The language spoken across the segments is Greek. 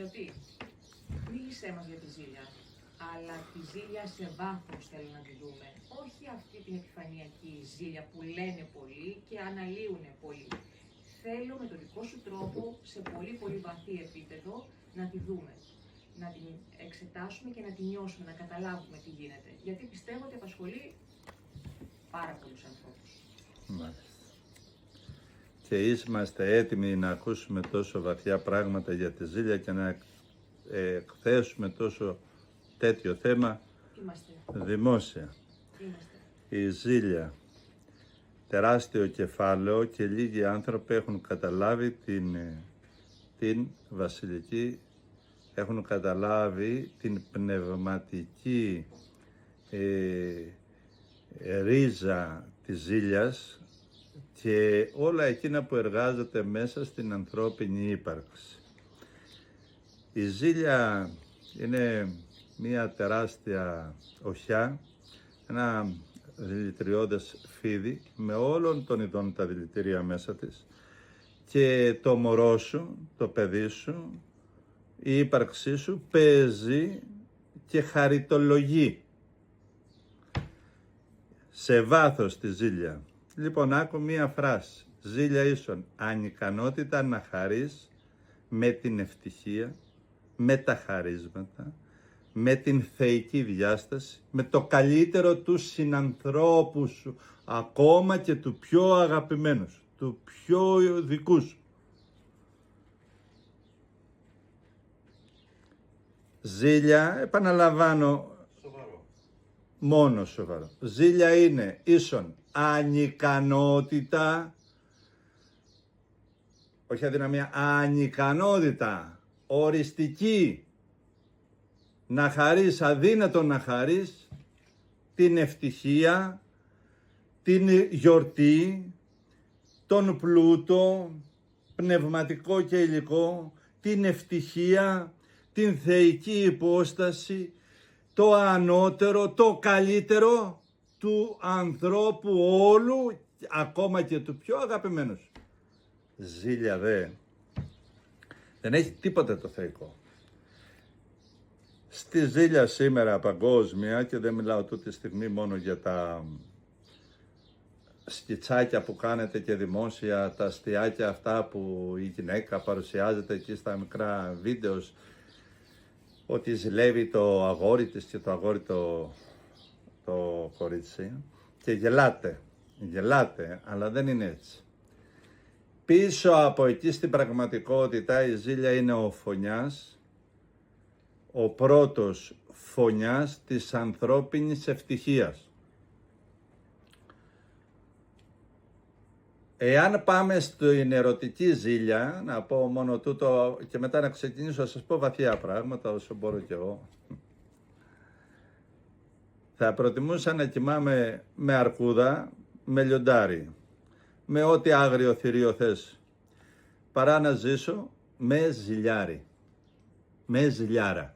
ερωτή. Μίλησέ μας για τη ζήλια, αλλά τη ζήλια σε βάθος θέλω να τη δούμε. Όχι αυτή την επιφανειακή ζήλια που λένε πολλοί και αναλύουν πολλοί. Θέλω με τον δικό σου τρόπο, σε πολύ πολύ βαθύ επίπεδο, να τη δούμε. Να την εξετάσουμε και να την νιώσουμε, να καταλάβουμε τι γίνεται. Γιατί πιστεύω ότι απασχολεί πάρα πολλούς ανθρώπους. Μάλιστα. Και είμαστε έτοιμοι να ακούσουμε τόσο βαθιά πράγματα για τη ζήλια και να εκθέσουμε τόσο τέτοιο θέμα δημόσια. Η ζήλια, τεράστιο κεφάλαιο και λίγοι άνθρωποι έχουν καταλάβει την βασιλική, έχουν καταλάβει την πνευματική ρίζα της ζήλιας και όλα εκείνα που εργάζεται μέσα στην ανθρώπινη ύπαρξη. Η ζήλια είναι μια τεράστια οχιά, ένα δηλητηριώδες φίδι με όλων των ειδών τα δηλητήρια μέσα της και το μωρό σου, το παιδί σου, η ύπαρξή σου παίζει και χαριτολογεί σε βάθος τη ζήλια. Λοιπόν, άκου μία φράση. Ζήλια ίσον ανικανότητα να χαρείς με την ευτυχία, με τα χαρίσματα, με την θεϊκή διάσταση, με το καλύτερο του συνανθρώπου σου, ακόμα και του πιο αγαπημένου σου, του πιο δικού σου. Ζήλια, επαναλαμβάνω, Σοβαρό. μόνο σοβαρό. Ζήλια είναι ίσον ανικανότητα, όχι αδυναμία, ανικανότητα, οριστική, να χαρείς, αδύνατο να χαρείς την ευτυχία, την γιορτή, τον πλούτο, πνευματικό και υλικό, την ευτυχία, την θεϊκή υπόσταση, το ανώτερο, το καλύτερο του ανθρώπου όλου, ακόμα και του πιο αγαπημένου σου. Ζήλια δεν έχει τίποτα το θεϊκό. Στη ζήλια σήμερα παγκόσμια, και δεν μιλάω τούτη στιγμή μόνο για τα σκιτσάκια που κάνετε και δημόσια, τα αστιάκια αυτά που η γυναίκα παρουσιάζεται εκεί στα μικρά βίντεο, ότι ζηλεύει το αγόρι της και το αγόρι το κορίτσι και γελάτε, αλλά δεν είναι έτσι. Πίσω από εκεί στην πραγματικότητα η ζήλια είναι ο φωνιάς, ο πρώτος φωνιάς της ανθρώπινης ευτυχίας. Εάν πάμε στην ερωτική ζήλια, να πω μόνο τούτο και μετά να ξεκινήσω να σας πω βαθιά πράγματα όσο μπορώ κι εγώ. Θα προτιμούσα να κοιμάμαι με αρκούδα, με λιοντάρι, με ό,τι άγριο θηρίο θες, παρά να ζήσω με ζηλιάρι, με ζηλιάρα.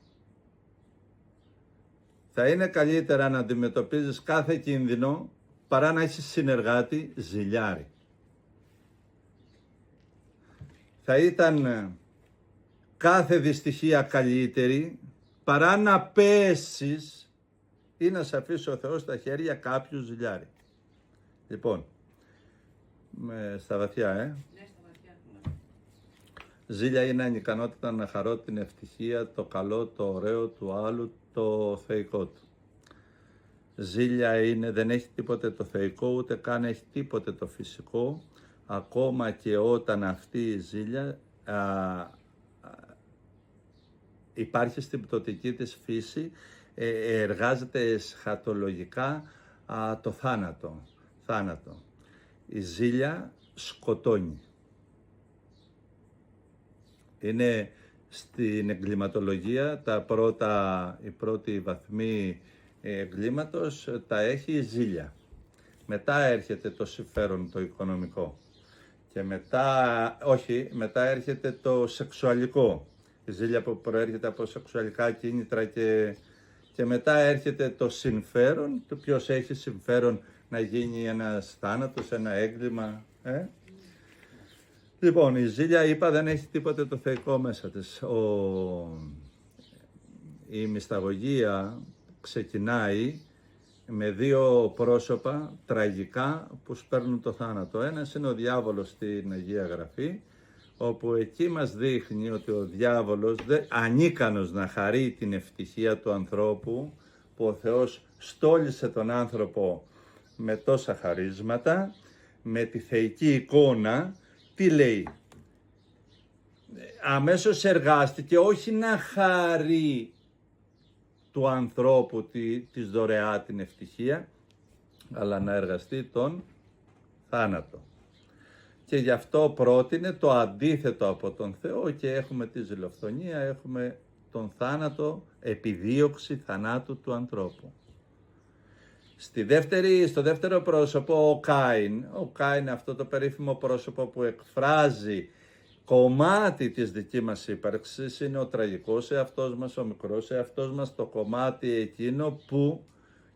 Θα είναι καλύτερα να αντιμετωπίζεις κάθε κίνδυνο παρά να έχεις συνεργάτη ζηλιάρι. Θα ήταν κάθε δυστυχία καλύτερη παρά να πέσεις ή να σε αφήσει ο Θεός στα χέρια κάποιου ζηλιάρι. Λοιπόν, στα βαθιά, Ναι, στα βαθιά. Ζήλια είναι ανικανότητα να χαρώ την ευτυχία, το καλό, το ωραίο του άλλου, το θεϊκό του. Ζήλια είναι, δεν έχει τίποτε το θεϊκό, ούτε καν έχει τίποτε το φυσικό, ακόμα και όταν αυτή η ζήλια υπάρχει στην πτωτική της φύση, εργάζεται εσχατολογικά το θάνατο. Η ζήλια σκοτώνει. Είναι στην εγκληματολογία η πρώτη βαθμή εγκλήματος τα έχει η ζήλια. Μετά έρχεται το συμφέρον το οικονομικό και μετά έρχεται το σεξουαλικό. Η ζήλια που προέρχεται από σεξουαλικά κίνητρα και μετά έρχεται το συμφέρον, το ποιος έχει συμφέρον να γίνει ένας θάνατος, ένα έγκλημα. Λοιπόν, η ζήλια, είπα, δεν έχει τίποτε το θεϊκό μέσα της. Η μυσταγωγία ξεκινάει με δύο πρόσωπα τραγικά που σπέρνουν το θάνατο. Ένας είναι ο διάβολος στην Αγία Γραφή, όπου εκεί μας δείχνει ότι ο διάβολος ανίκανος να χαρεί την ευτυχία του ανθρώπου, που ο Θεός στόλισε τον άνθρωπο με τόσα χαρίσματα, με τη θεϊκή εικόνα, τι λέει? Αμέσως εργάστηκε όχι να χαρεί του ανθρώπου της δωρεά την ευτυχία, αλλά να εργαστεί τον θάνατο. Και γι' αυτό πρότεινε το αντίθετο από τον Θεό και έχουμε τη ζηλοφθονία, έχουμε τον θάνατο, επιδίωξη θανάτου του ανθρώπου. Στο δεύτερο πρόσωπο ο Κάιν, αυτό το περίφημο πρόσωπο που εκφράζει κομμάτι της δική μας ύπαρξης, είναι ο τραγικός εαυτός μας, ο μικρός εαυτός μας, το κομμάτι εκείνο που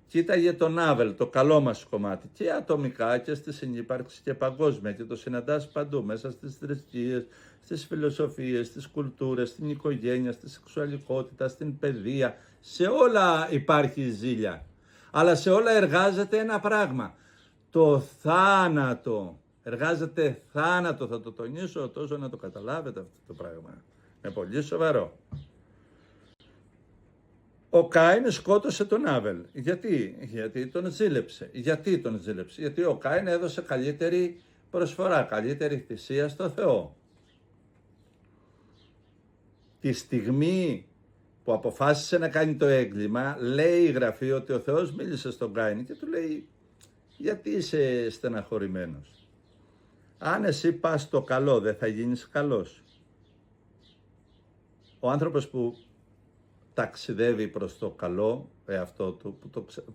κοίταγε τον Άβελ, το καλό μας κομμάτι, και ατομικά και στη συνύπαρξη και παγκόσμια, και το συναντάς παντού, μέσα στις θρησκείες, στις φιλοσοφίες, στις κουλτούρες, στην οικογένεια, στη σεξουαλικότητα, στην παιδεία, σε όλα υπάρχει η ζήλια. Αλλά σε όλα εργάζεται ένα πράγμα, το θάνατο. Εργάζεται θάνατο, θα το τονίσω τόσο να το καταλάβετε αυτό το πράγμα. Είναι πολύ σοβαρό. Ο Κάιν σκότωσε τον Άβελ. Γιατί τον ζήλεψε. Γιατί ο Κάιν έδωσε καλύτερη προσφορά, καλύτερη θυσία στο Θεό. Τη στιγμή που αποφάσισε να κάνει το έγκλημα, λέει η Γραφή ότι ο Θεός μίλησε στον Κάιν και του λέει, γιατί είσαι στεναχωρημένος? Αν εσύ πας στο καλό, δεν θα γίνεις καλός. Ο άνθρωπος που ταξιδεύει προς το καλό εαυτό του,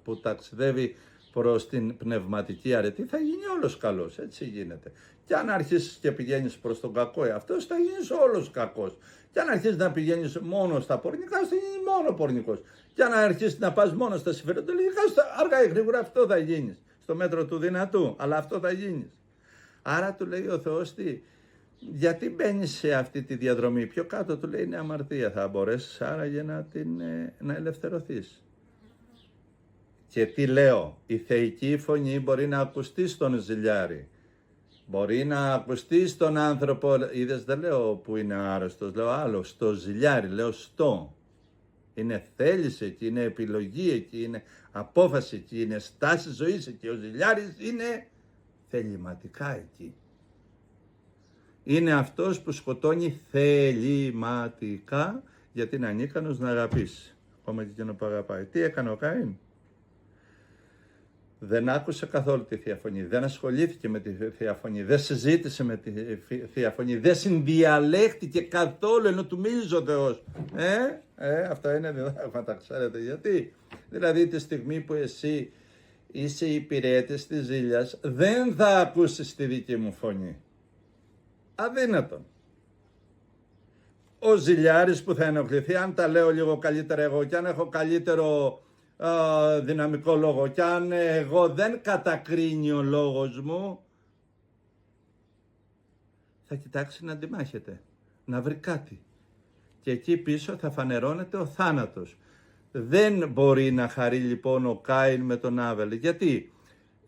που ταξιδεύει προς την πνευματική αρετή, θα γίνει όλος καλός, έτσι γίνεται. Και αν αρχίσεις και πηγαίνεις προς τον κακό εαυτό, θα γίνεις όλος κακός. Και αν αρχίσεις να πηγαίνεις μόνο στα πορνικά, θα γίνεις μόνο πορνικός. Και αν αρχίσεις να πας μόνο στα συμφεροντολογικά, αργά ή γρήγορα αυτό θα γίνεις. Στο μέτρο του δυνατού, αλλά αυτό θα γίνεις. Άρα του λέει ο Θεός, γιατί μπαίνεις σε αυτή τη διαδρομή? Πιο κάτω του λέει είναι αμαρτία, θα μπορέσεις άραγε να ελευθερωθείς. Και τι λέω, η θεϊκή φωνή μπορεί να ακουστεί στον ζηλιάρη, μπορεί να ακουστεί στον άνθρωπο, είδες, δεν λέω που είναι άρρωστος, λέω άλλο, στο ζηλιάρη, λέω είναι θέληση εκεί, είναι επιλογή εκεί, είναι απόφαση εκεί, είναι στάση ζωής εκεί, ο ζηλιάρης είναι θεληματικά εκεί. Είναι αυτός που σκοτώνει θεληματικά, γιατί είναι ανίκανος να αγαπήσει. Ακόμα και εκείνο που αγαπάει. Τι έκανε ο Κάιν? Δεν άκουσε καθόλου τη Θεία Φωνή, δεν ασχολήθηκε με τη Θεία Φωνή, δεν συζήτησε με τη Θεία Φωνή, δεν συνδιαλέχτηκε καθόλου ενώ του μίλησε ο Θεός. Αυτά είναι διδάγματα, ξέρετε γιατί? Δηλαδή τη στιγμή που εσύ είσαι υπηρέτης της ζήλιας, δεν θα ακούσεις τη δική μου φωνή. Αδύνατον. Ο ζηλιάρης που θα ενοχληθεί, αν τα λέω λίγο καλύτερα εγώ και αν έχω καλύτερο δυναμικό λόγο και αν εγώ δεν κατακρίνει ο λόγος μου, θα κοιτάξει να αντιμάχεται, να βρει κάτι. Και εκεί πίσω θα φανερώνεται ο θάνατος. Δεν μπορεί να χαρεί λοιπόν ο Κάιν με τον Άβελ. Γιατί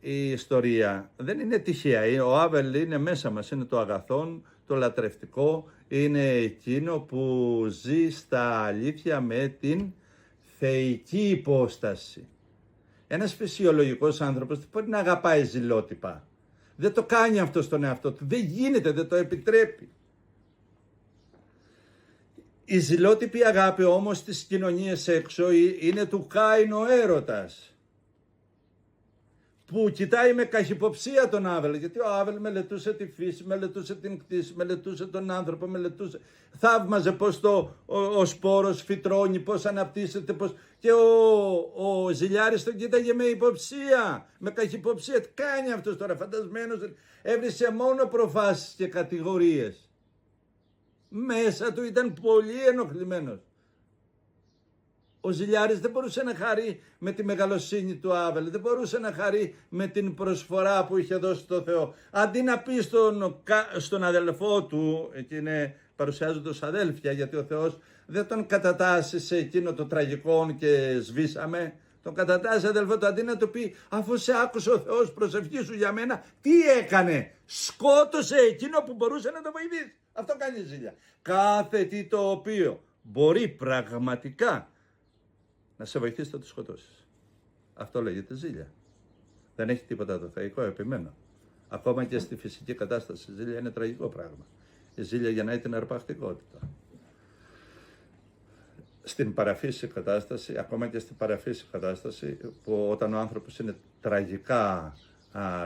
η ιστορία δεν είναι τυχαία. Ο Άβελ είναι μέσα μας, είναι το αγαθόν, το λατρευτικό, είναι εκείνο που ζει στα αλήθεια με την θεϊκή υπόσταση. Ένας φυσιολογικός άνθρωπος δεν μπορεί να αγαπάει ζηλότυπα. Δεν το κάνει αυτό στον εαυτό του. Δεν γίνεται, δεν το επιτρέπει. Η ζηλότυπη αγάπη όμως στις κοινωνίες έξω είναι του Κάιν ο έρωτας, που κοιτάει με καχυποψία τον Άβελ, γιατί ο Άβελ μελετούσε τη φύση, μελετούσε την κτήση, μελετούσε τον άνθρωπο, θαύμαζε πως ο σπόρος φυτρώνει, πως αναπτύσσεται, και ο ζηλιάρης τον κοίταγε με υποψία, με καχυποψία. Τι κάνει αυτός τώρα, φαντασμένος, έβρισε μόνο προφάσεις και κατηγορίες. Μέσα του ήταν πολύ ενοχλημένος. Ο Ζηλιάρης δεν μπορούσε να χαρεί με τη μεγαλοσύνη του Άβελ, δεν μπορούσε να χαρεί με την προσφορά που είχε δώσει το Θεό. Αντί να πει στον αδελφό του, εκεί παρουσιάζονται ως αδέλφια, γιατί ο Θεός δεν τον κατατάσσει σε εκείνο το τραγικό και σβήσαμε. Τον κατατάσσει αδελφό του, αντί να του πει, αφού σε άκουσε ο Θεός προσευχή σου για μένα, τι έκανε? Σκότωσε εκείνο που μπορούσε να το βοηθήσει. Αυτό κάνει η ζήλια. Κάθε τι το οποίο μπορεί πραγματικά να σε βοηθήσει θα το σκοτώσεις. Αυτό λέγεται ζήλια. Δεν έχει τίποτα το θεϊκό, επιμένω. Ακόμα και στη φυσική κατάσταση η ζήλια είναι τραγικό πράγμα. Η ζήλια γεννάει την αρπακτικότητα. Στην παραφύση κατάσταση, ακόμα και στην παραφύση κατάσταση, που όταν ο άνθρωπος είναι τραγικά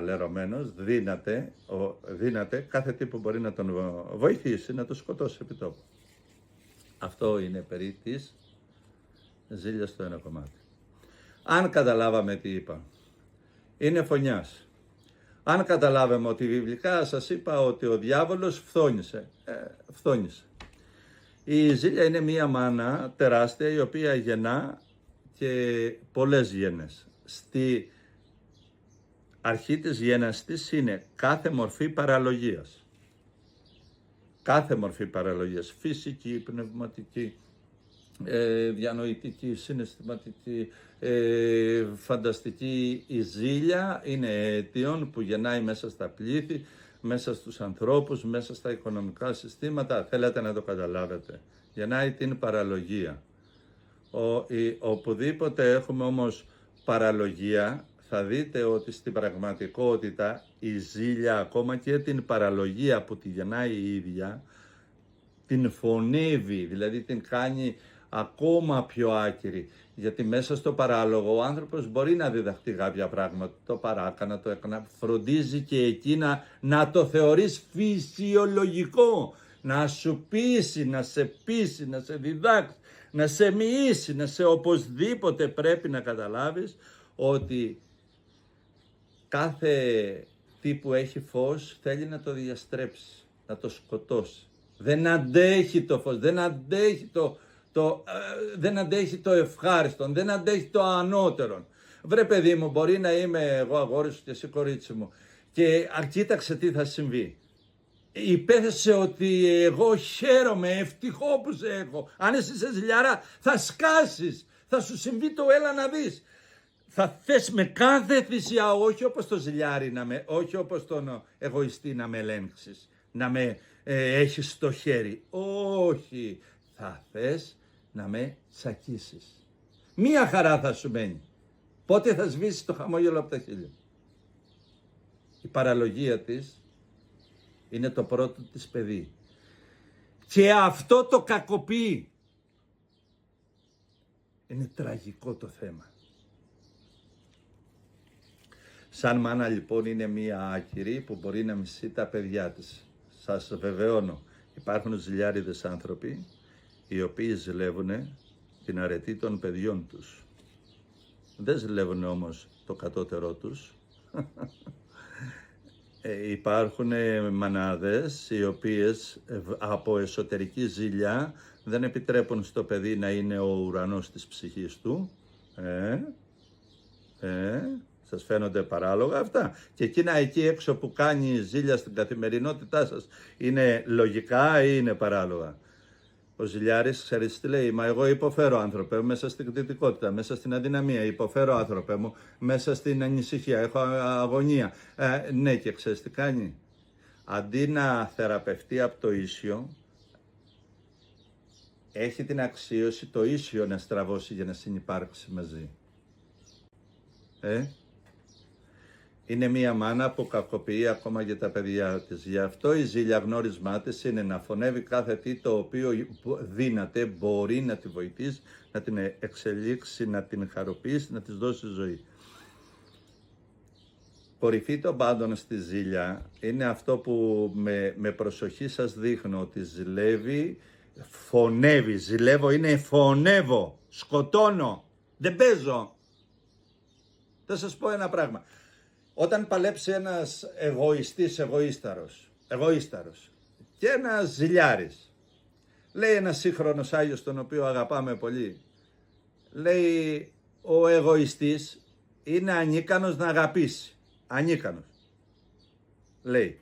λερωμένος, δύναται κάθε τι που μπορεί να τον βοηθήσει, να τον σκοτώσει επί τόπου. Αυτό είναι περί της ζήλιας στο ένα κομμάτι. Αν καταλάβαμε τι είπα, είναι φωνιάς. Αν καταλάβαμε ότι βιβλικά σας είπα ότι ο διάβολος φθόνησε. Η ζήλια είναι μία μάνα τεράστια η οποία γεννά και πολλές γένες. Στη αρχή της γέννας της είναι κάθε μορφή παραλογίας. Κάθε μορφή παραλογίας, φυσική, πνευματική, διανοητική, συναισθηματική, φανταστική. Η ζήλια είναι αιτιόν που γεννάει μέσα στα πλήθη, μέσα στους ανθρώπους, μέσα στα οικονομικά συστήματα. Θέλετε να το καταλάβετε. Γεννάει την παραλογία. Οπουδήποτε έχουμε όμως παραλογία, θα δείτε ότι στην πραγματικότητα η ζήλια, ακόμα και την παραλογία που τη γεννάει η ίδια, την φωνεύει, δηλαδή την κάνει ακόμα πιο άκυρη. Γιατί μέσα στο παράλογο ο άνθρωπος μπορεί να διδαχτεί κάποια πράγματα, το παράκανα, το έκανα, φροντίζει και εκείνα να το θεωρείς φυσιολογικό, να σου πείσει, να σε πείσει, να σε διδάξει, να σε μοιήσει, να σε οπωσδήποτε πρέπει να καταλάβεις ότι κάθε τι που έχει φως θέλει να το διαστρέψει, να το σκοτώσει. Δεν αντέχει το φως, δεν αντέχει το ευχάριστο, δεν αντέχει το ανώτερο. Βρε παιδί μου, μπορεί να είμαι εγώ αγόρι σου και εσύ κορίτσι μου και κοίταξε τι θα συμβεί. Υπέθεσε ότι εγώ χαίρομαι, ευτυχώ που σε έχω. Αν εσύ είσαι ζηλιάρα θα σκάσεις, θα σου συμβεί το έλα να δεις. Θα θες με κάθε θυσία, όχι όπως το ζηλιάρι, όχι όπως τον εγωιστή να με ελέγξεις, να με έχεις στο χέρι. Όχι, θα θες να με τσακίσεις. Μία χαρά θα σου μένει. Πότε θα σβήσεις το χαμόγελο από τα χείλη. Η παραλογία της είναι το πρώτο της παιδί. Και αυτό το κακοποιεί. Είναι τραγικό το θέμα. Σαν μάνα λοιπόν είναι μία άκυρη που μπορεί να μισεί τα παιδιά της. Σας βεβαιώνω, υπάρχουν ζηλιάριδες άνθρωποι οι οποίοι ζηλεύουν την αρετή των παιδιών τους. Δεν ζηλεύουν όμως το κατώτερό τους. Υπάρχουν μανάδες οι οποίες από εσωτερική ζήλια δεν επιτρέπουν στο παιδί να είναι ο ουρανός της ψυχής του. Σας φαίνονται παράλογα αυτά? Και εκείνα εκεί έξω που κάνει ζήλια στην καθημερινότητά σας είναι λογικά ή είναι παράλογα? Ο ζηλιάρης, ξέρεις τι λέει? Μα εγώ υποφέρω άνθρωπε μου μέσα στην κτητικότητα, μέσα στην αδυναμία, υποφέρω άνθρωπε μου μέσα στην ανησυχία, έχω αγωνία. Ναι, και ξέρεις τι κάνει? Αντί να θεραπευτεί από το ίσιο, έχει την αξίωση το ίσιο να στραβώσει για να συνυπάρξει μαζί. Είναι μία μάνα που κακοποιεί ακόμα για τα παιδιά της. Γι' αυτό η ζήλια γνώρισμά της είναι να φωνεύει κάθε τι το οποίο δύναται, μπορεί να τη βοηθήσει, να την εξελίξει, να την χαροποιήσει, να της δώσει ζωή. Κορυφή των πάντων στη ζήλια είναι αυτό που με προσοχή σας δείχνω, ότι ζηλεύει, φωνεύει. Ζηλεύω είναι φωνεύω, σκοτώνω, δεν παίζω. Θα σας πω ένα πράγμα. Όταν παλέψει ένας εγωιστής, εγωίσταρος και ένας ζηλιάρης, λέει ένας σύγχρονος Άγιος τον οποίο αγαπάμε πολύ, λέει ο εγωιστής είναι ανίκανος να αγαπήσει. Ανίκανος. Λέει.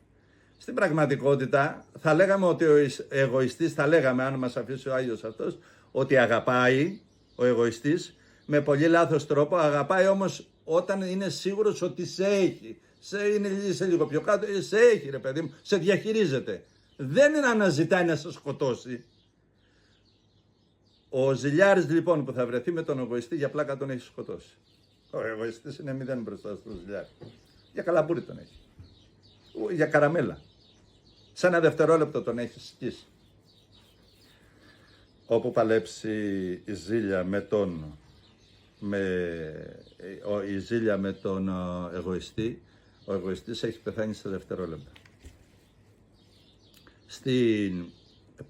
Στην πραγματικότητα θα λέγαμε ότι ο εγωιστής, θα λέγαμε αν μας αφήσει ο Άγιος αυτός, ότι αγαπάει ο εγωιστής με πολύ λάθος τρόπο, αγαπάει όμως όταν είναι σίγουρος ότι σε έχει. Σε λίγο πιο κάτω, σε έχει ρε παιδί μου, σε διαχειρίζεται. Δεν είναι αναζητάει να σε σκοτώσει. Ο ζηλιάρης λοιπόν που θα βρεθεί με τον εγωιστή για πλάκα τον έχει σκοτώσει. Ο εγωιστής είναι 0 μπροστά στο ζηλιάρη. Για καλαμπούρι τον έχει. Για καραμέλα. Σε ένα δευτερόλεπτο τον έχει σκίσει. Όπου παλέψει η ζήλια με τον εγωιστή, ο εγωιστής έχει πεθάνει σε δευτερόλεπτα. Στην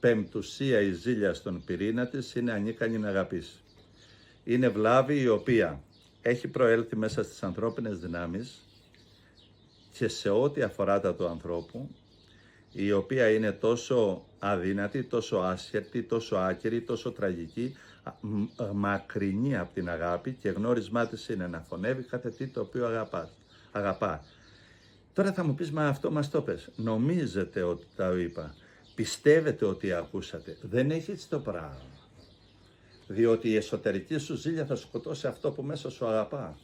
πεμπτουσία η ζήλια στον πυρήνα της είναι ανίκανη να αγαπήσει. Είναι βλάβη η οποία έχει προέλθει μέσα στις ανθρώπινες δυνάμεις και σε ό,τι αφορά τα του ανθρώπου, η οποία είναι τόσο αδύνατη, τόσο άσχετη, τόσο άκερη, τόσο τραγική, μακρινή από την αγάπη και γνώρισμά της είναι να φωνεύει κάθε τι το οποίο αγαπά. Τώρα θα μου πεις, μα αυτό μας το πες. Νομίζετε ότι τα είπα. Πιστεύετε ότι ακούσατε. Δεν έχει έτσι το πράγμα. Διότι η εσωτερική σου ζήλια θα σκοτώσει αυτό που μέσα σου αγαπά.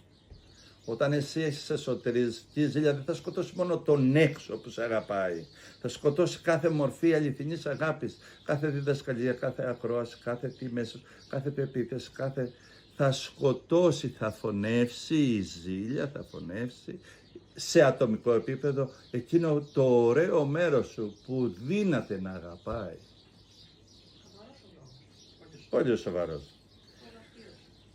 Όταν εσύ έχεις εσωτερική ζήλια δεν θα σκοτώσει μόνο τον έξω που σε αγαπάει. Θα σκοτώσει κάθε μορφή αληθινής αγάπης, κάθε διδασκαλία, κάθε ακρόαση, κάθε τι μέσα, κάθε τι επίθεση, θα σκοτώσει, θα φωνεύσει η ζήλια, θα φωνεύσει σε ατομικό επίπεδο εκείνο το ωραίο μέρος σου που δύναται να αγαπάει. Πολύ σοβαρός.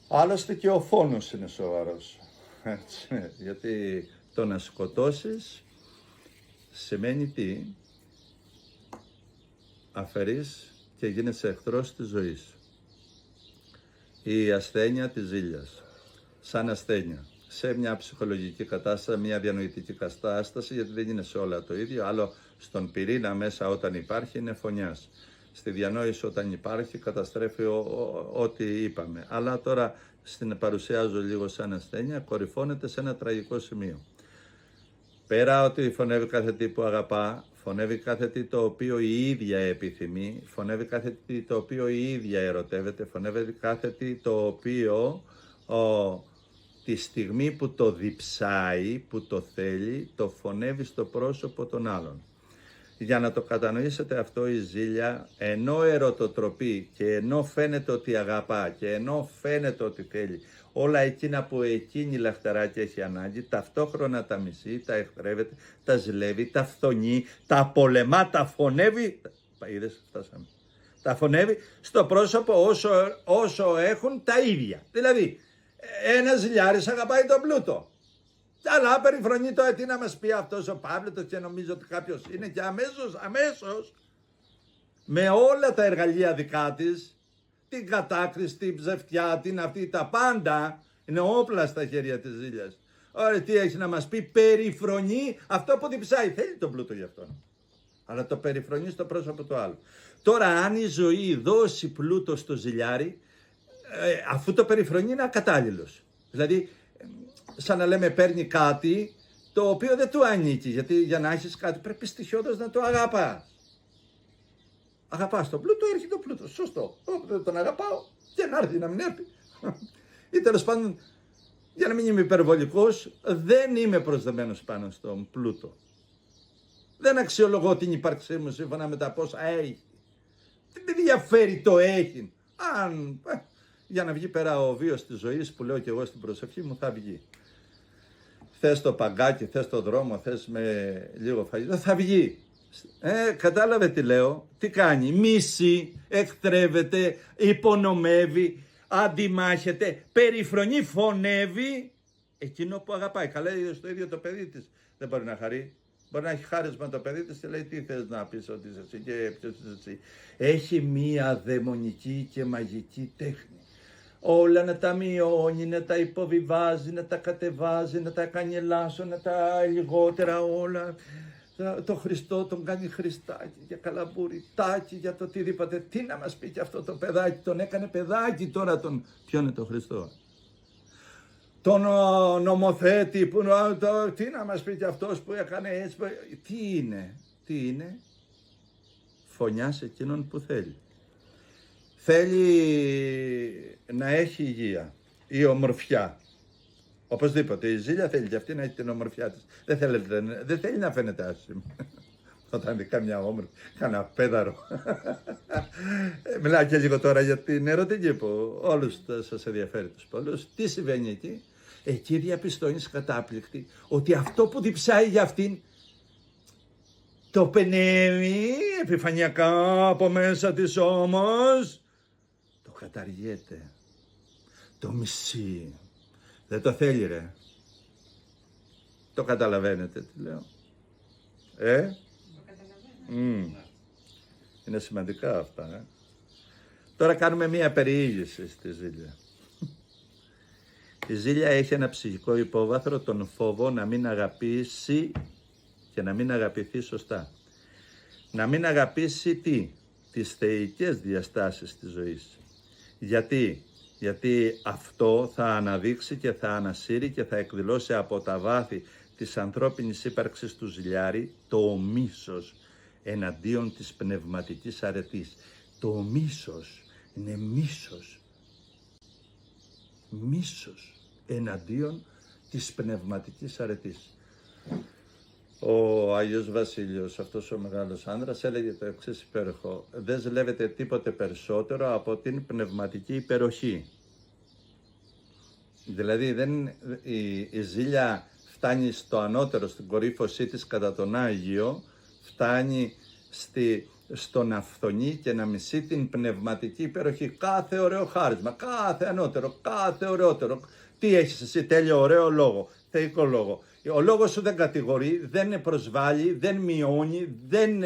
Άλλωστε και ο φόνος είναι σοβαρός. Έτσι, γιατί το να σκοτώσεις σημαίνει τι? Αφαιρείς και γίνεσαι εχθρός της ζωής. Η ασθένεια της ζήλιας, σαν ασθένεια, σε μια ψυχολογική κατάσταση, μια διανοητική κατάσταση, γιατί δεν είναι σε όλα το ίδιο, άλλο στον πυρήνα μέσα όταν υπάρχει είναι φωνιάς. Στη διανόηση όταν υπάρχει καταστρέφει ό,τι είπαμε. Αλλά τώρα στην παρουσιάζω λίγο σαν ασθένεια, κορυφώνεται σε ένα τραγικό σημείο. Πέρα ότι φωνεύει κάθε τι που αγαπά, φωνεύει κάθε τι το οποίο η ίδια επιθυμεί, φωνεύει κάθε τι το οποίο η ίδια ερωτεύεται, φωνεύει κάθε τι το οποίο τη στιγμή που το διψάει, που το θέλει, το φωνεύει στο πρόσωπο των άλλων. Για να το κατανοήσετε αυτό, η ζήλια ενώ ερωτοτροπεί και ενώ φαίνεται ότι αγαπά και ενώ φαίνεται ότι θέλει όλα εκείνα που εκείνη λαχτεράκι έχει ανάγκη, ταυτόχρονα τα μισεί, τα εχθρεύεται, τα ζηλεύει, τα φθονεί, τα πολεμά, τα φωνεύει. Είδες, φτάσαμε. Τα φωνεύει στο πρόσωπο όσο έχουν τα ίδια. Δηλαδή, ένας ζηλιάρης αγαπάει τον πλούτο. Αλλά περιφρονεί το τι να μας πει αυτός ο Παύλετος και νομίζω ότι κάποιος είναι και αμέσως με όλα τα εργαλεία δικά της, την κατάκριση, την ψευτιά, την αυτή, τα πάντα είναι όπλα στα χέρια της ζήλιας. Ωραία, τι έχει να μας πει? Περιφρονεί αυτό που διψάει. Θέλει τον πλούτο γι' αυτό, αλλά το περιφρονεί στο πρόσωπο του άλλου. Τώρα αν η ζωή δώσει πλούτο στο ζηλιάρι, αφού το περιφρονεί είναι ακατάλληλος. Δηλαδή σαν να λέμε παίρνει κάτι το οποίο δεν του ανήκει, γιατί για να έχεις κάτι πρέπει στοιχειώδως να το αγαπάς. Αγαπάς τον πλούτο, έρχεται το πλούτο, σωστό. Δεν τον αγαπάω και να έρθει να μην έρθει. Ή τέλος πάντων, για να μην είμαι υπερβολικός, δεν είμαι προσδεμένος πάνω στον πλούτο. Δεν αξιολογώ την ύπαρξή μου σύμφωνα με τα πόσα έχει. Δεν διαφέρει το έχει. Αν για να βγει πέρα ο βίος της ζωής που λέω και εγώ στην προσευχή μου θα βγει. Θες το παγκάκι, θες το δρόμο, θες με λίγο φαγητό, θα βγει. Κατάλαβε τι λέω, τι κάνει? Μίση, εχθρεύεται, υπονομεύει, αντιμάχεται, περιφρονεί, φωνεύει εκείνο που αγαπάει. Καλά, στο ίδιο το παιδί της δεν μπορεί να χαρεί. Μπορεί να έχει χάρισμα το παιδί της και λέει τι θες να πεις ότι είσαι εσύ και ποιος είσαι εσύ. Έχει μία δαιμονική και μαγική τέχνη. Όλα να τα μειώνει, να τα υποβιβάζει, να τα κατεβάζει, να τα κάνει ελάσσο, να τα λιγότερα όλα. Το Χριστό τον κάνει Χριστάκι για καλαμπούριτάκι, για το οτιδήποτε. Τι να μας πει και αυτό το παιδάκι, τον έκανε παιδάκι τώρα τον... Ποιο είναι το Χριστό? Τον νομοθέτη, τι να μας πει και αυτός που έκανε έτσι, τι είναι? Φωνιά σε εκείνον που θέλει. Θέλει να έχει υγεία ή ομορφιά. Οπωσδήποτε, η Ζήλια θέλει και αυτή να έχει την ομορφιά της. Δεν θέλει να φαίνεται άσχημη. Όταν δει καμιά όμορφη, κανένα πέδαρο. Μιλάω και λίγο τώρα για την ερωτική που όλους σας ενδιαφέρει τους πολλούς. Τι συμβαίνει εκεί? Εκεί διαπιστώνεις κατάπληκτη ότι αυτό που διψάει για αυτήν το πενεύει επιφανειακά από μέσα της όμως το καταργέται, το μισεί. Δεν το θέλει ρε. Το καταλαβαίνετε τι λέω? Το καταλαβαίνω. Είναι σημαντικά αυτά. Τώρα κάνουμε μία περιήγηση στη Ζήλια. Η Ζήλια έχει ένα ψυχικό υπόβαθρο, τον φόβο να μην αγαπήσει και να μην αγαπηθεί σωστά. Να μην αγαπήσει τι? Τις θεϊκές διαστάσεις της ζωής. Γιατί αυτό θα αναδείξει και θα ανασύρει και θα εκδηλώσει από τα βάθη της ανθρώπινης ύπαρξης του ζηλιάρη το μίσος εναντίον της πνευματικής αρετής. Το μίσος είναι μίσος. Μίσος εναντίον της πνευματικής αρετής. Ο Άγιος Βασίλειος, αυτός ο μεγάλος άνδρας, έλεγε το εξής υπέροχο: δεν ζηλεύεται τίποτε περισσότερο από την πνευματική υπεροχή. Δηλαδή η ζήλια φτάνει στο ανώτερο, στην κορύφωσή της κατά τον Άγιο, φτάνει στο να φθονεί και να μισεί την πνευματική υπεροχή. Κάθε ωραίο χάρισμα, κάθε ανώτερο, κάθε ωραιότερο. Τι έχεις εσύ? Τέλειο ωραίο λόγο, θεϊκό λόγο. Ο λόγος σου δεν κατηγορεί, δεν προσβάλλει, δεν μειώνει, δεν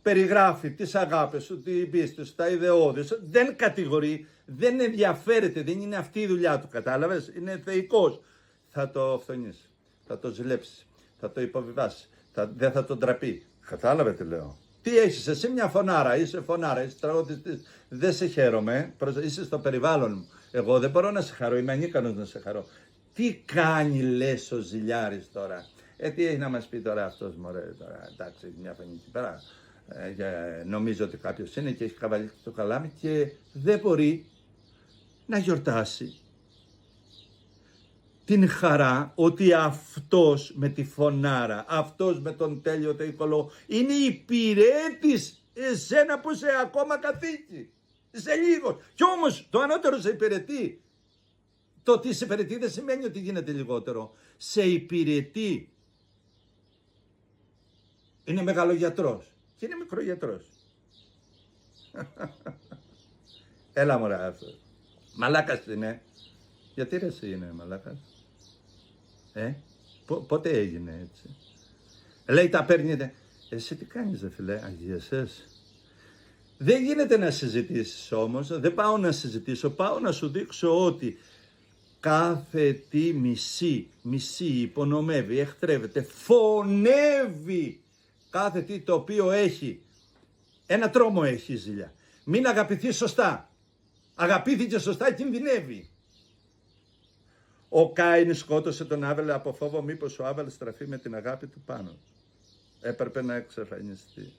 περιγράφει τις αγάπες σου, την πίστη σου, τα ιδεώδη σου, δεν κατηγορεί, δεν ενδιαφέρεται, δεν είναι αυτή η δουλειά του, κατάλαβες? Είναι θεϊκός. Θα το φθονήσει, θα το ζηλέψει, θα το υποβιβάσει, δεν θα τον τραπεί. Κατάλαβε τι λέω? Τι έχεις εσύ? Μια φωνάρα, είσαι τραγουδιστής, δεν σε χαίρομαι, είσαι στο περιβάλλον μου. Εγώ δεν μπορώ να σε χαρώ, είμαι ανίκανος να σε χαρώ. Τι κάνει λες ο ζηλιάρης τώρα? Τι έχει να μας πει τώρα αυτός, μωρέ, τώρα, εντάξει, μια φωνή εκεί πέρα. Νομίζω ότι κάποιος είναι και έχει καβαλήσει το καλάμι και δεν μπορεί να γιορτάσει την χαρά ότι αυτός με τη φωνάρα, αυτός με τον τέλειο θεϊκό λόγο είναι υπηρέτης εσένα που είσαι ακόμα καθήκη. Σε λίγο. Κι όμως το ανώτερο σε υπηρετεί. Το ότι σε υπηρετεί δεν σημαίνει ότι γίνεται λιγότερο. Σε υπηρετεί. Είναι μεγαλογιατρός και είναι μικρογιατρός. Έλα μωρά αυτό. Μαλάκας είναι. Γιατί ρε εσύ είναι μαλάκας? Πότε έγινε έτσι? Λέει τα παίρνετε. Εσύ τι κάνεις ρε φίλε? Αγίασες? Δεν γίνεται να συζητήσεις όμως. Δεν πάω να συζητήσω. Πάω να σου δείξω ότι κάθε τι μισεί, υπονομεύει, εχθρεύεται, φωνεύει κάθε τι το οποίο έχει. Ένα τρόμο έχει η ζήλια. Μην αγαπηθεί σωστά. Αγαπήθηκε σωστά, κινδυνεύει. Ο Κάιν σκότωσε τον Άβελ από φόβο μήπως ο Άβελ στραφεί με την αγάπη του πάνω. Έπρεπε να εξαφανιστεί.